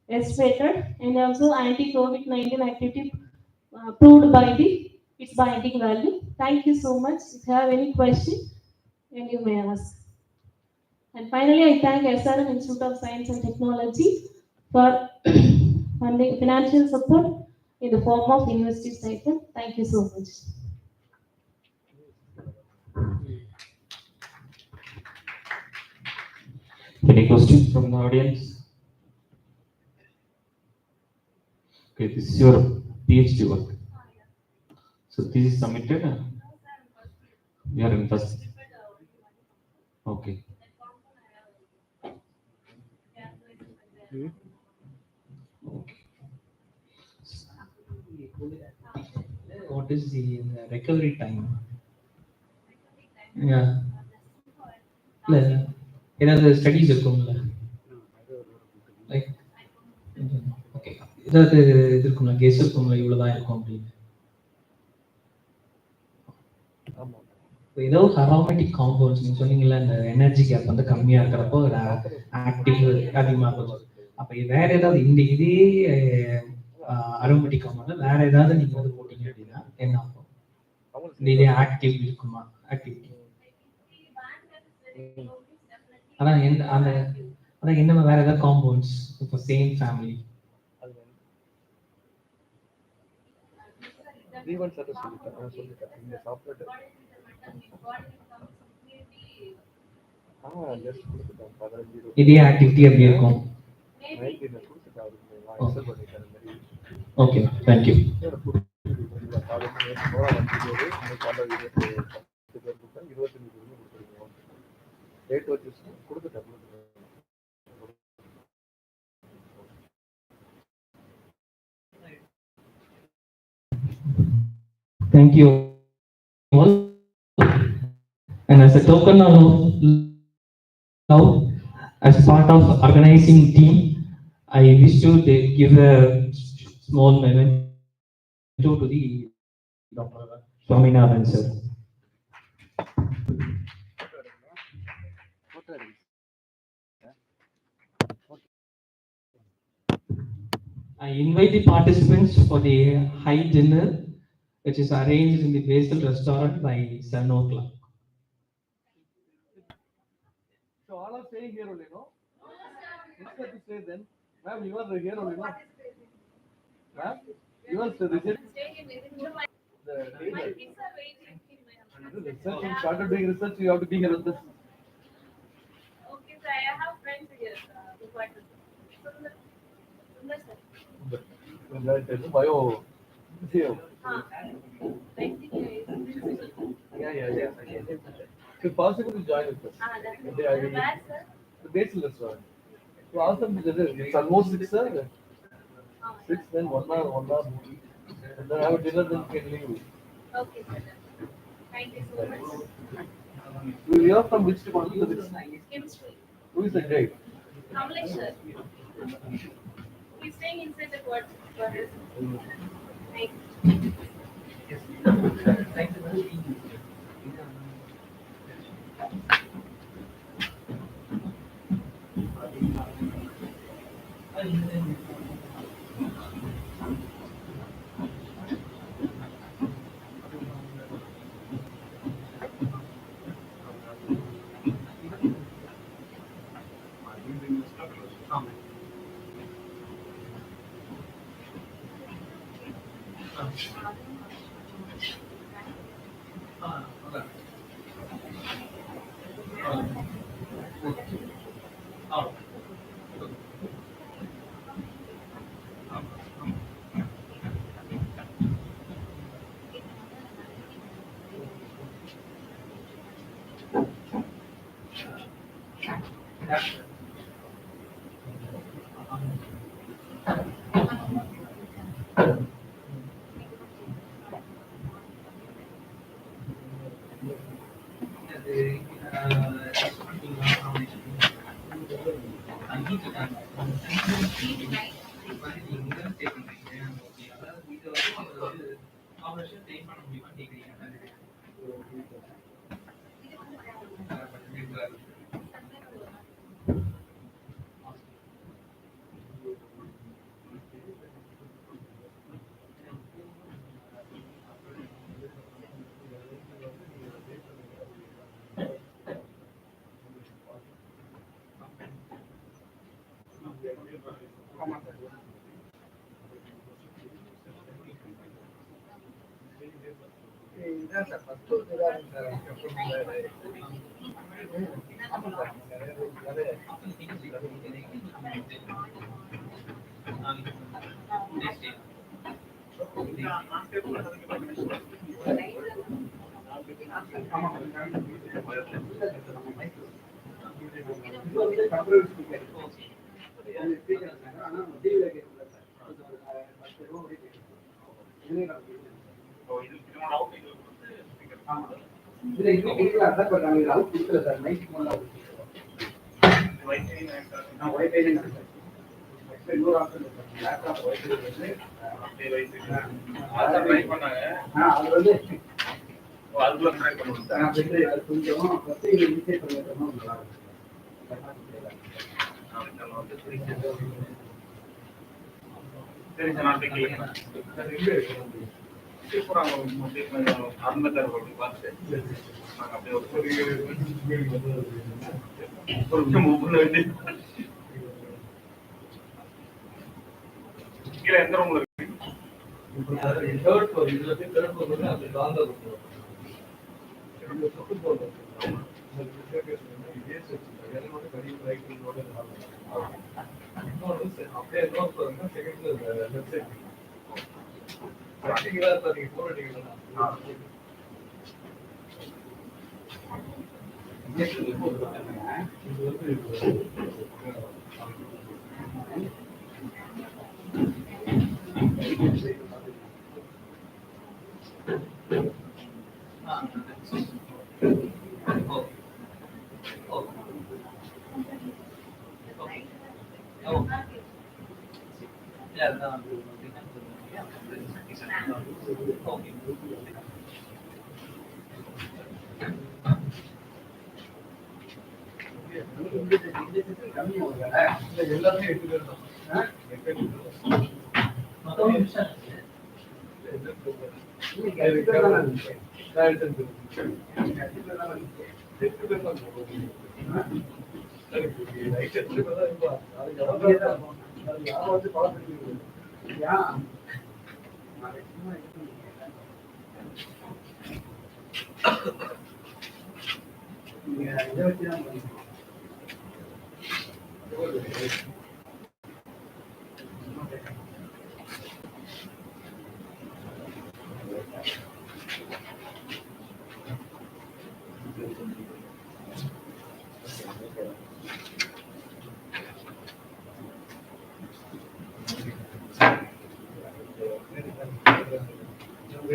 estimated, and also anti-COVID-19 activity proved by the its binding value. Thank you so much. If you have any question, then you may ask. And finally, I thank SRM Institute of Science and Technology for funding financial support in the form of university stipend. Thank you so much. Any questions from the audience? Okay, this is your PhD work. So this is submitted. You are in first. Okay. Okay. What is the recovery time? Yeah. இல்ல ஏதாவது studies இருக்கும்ல like okay ஏதாவது இது இருக்கும்ல guess இருக்கும்ல இவ்வளவுதான் இருக்கும் அப்படின்னு ஏதோ அரோமேட்டிக் காம்பவுண்ட்ஸ் நீங்க சொன்னீங்கல்ல இந்த எனர்ஜி கேப் வந்து கம்மியா இருக்கிறப்போ ஆக்டிவ் அதிகமா இருக்கும். அப்ப வேற ஏதாவது இந்த இதே அரோமேட்டிக் காம்பவுண்ட் வேற ஏதாவது நீங்க வந்து போட்டீங்க அப்படின்னா என்ன ஆகும்? இந்த இதே ஆக்டிவ் இருக்குமா? ஆக்டிவிட்டி அதான் அதான் என்ன வேற ஏதாவது காம்பவுண்ட்ஸ் இப்போ சேம் ஃபேமிலி இதே ஆக்டிவிட்டி எப்படி இருக்கும்? Okay thank you. Thank you all. And as a token of love, as part of organizing team, I wish to give a small memento to the Dr. Swaminathan sir. I invite the participants for the high dinner, which is arranged in the Basil restaurant by 7 o'clock. So all are staying here only, no? It's good to stay then. Ma'am, you are here only, no? Ma'am, you are staying here. The research, you started doing research, you have to be here with us. Okay, so I have friends here. Bio. Yeah. If possible, to join with us. The Basil restaurant. So ask them, it's almost 6, sir. 6, then 1 hour movie. And then have a dinner, then you can leave. Okay, sir. Thank you so much. You are from which department? Chemistry. Who is the guide? Kamlesh sir. He's staying inside the quarters. Thank you. Thank you. Third floor, third floor, the Gandha floor. எல்லாருமே 8 பேர் தான். 8 நிமிஷம்.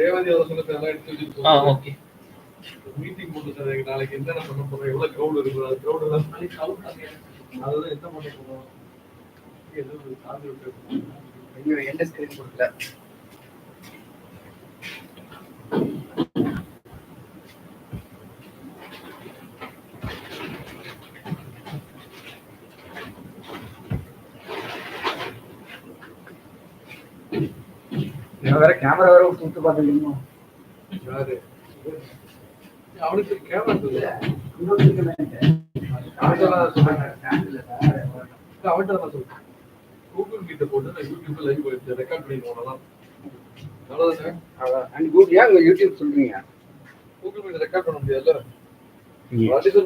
ரேவதி அவர் சொன்னதெல்லாம் எடுத்து வச்சுட்டு okay meeting போட்டு sir நாளைக்கு என்னென்ன பண்ண போறோம், எவ்வளவு கிரௌட் இருக்கு, அது கிரௌட் எல்லாம் நாளைக்கு crowd கம்மியா இருக்கு. அதெல்லாம் என்ன பண்ண போறோம், எதுவும் சார்ஜ் விட்டு ஐயோ, எந்த ஸ்கிரீன் கொடுக்கல. வேற கேமரா வேற கொடுத்து பார்த்துருக்கீங்க. யாரு அவனுக்கு கேமரா இல்ல, அவன்கிட்ட நான் சொல்றேன். கூகுள் மீட்டை போட்டு நான் யூடியூப்ல லைவ் போயிடுச்சு, ரெக்கார்ட் பண்ணிடுவோம். அவ்வளவுதானே. யூடியூப் சொல்றீங்க, கூகுள் மீட் ரெக்கார்ட் பண்ண முடியாதுல்ல. நீங்க வாட் இஸ்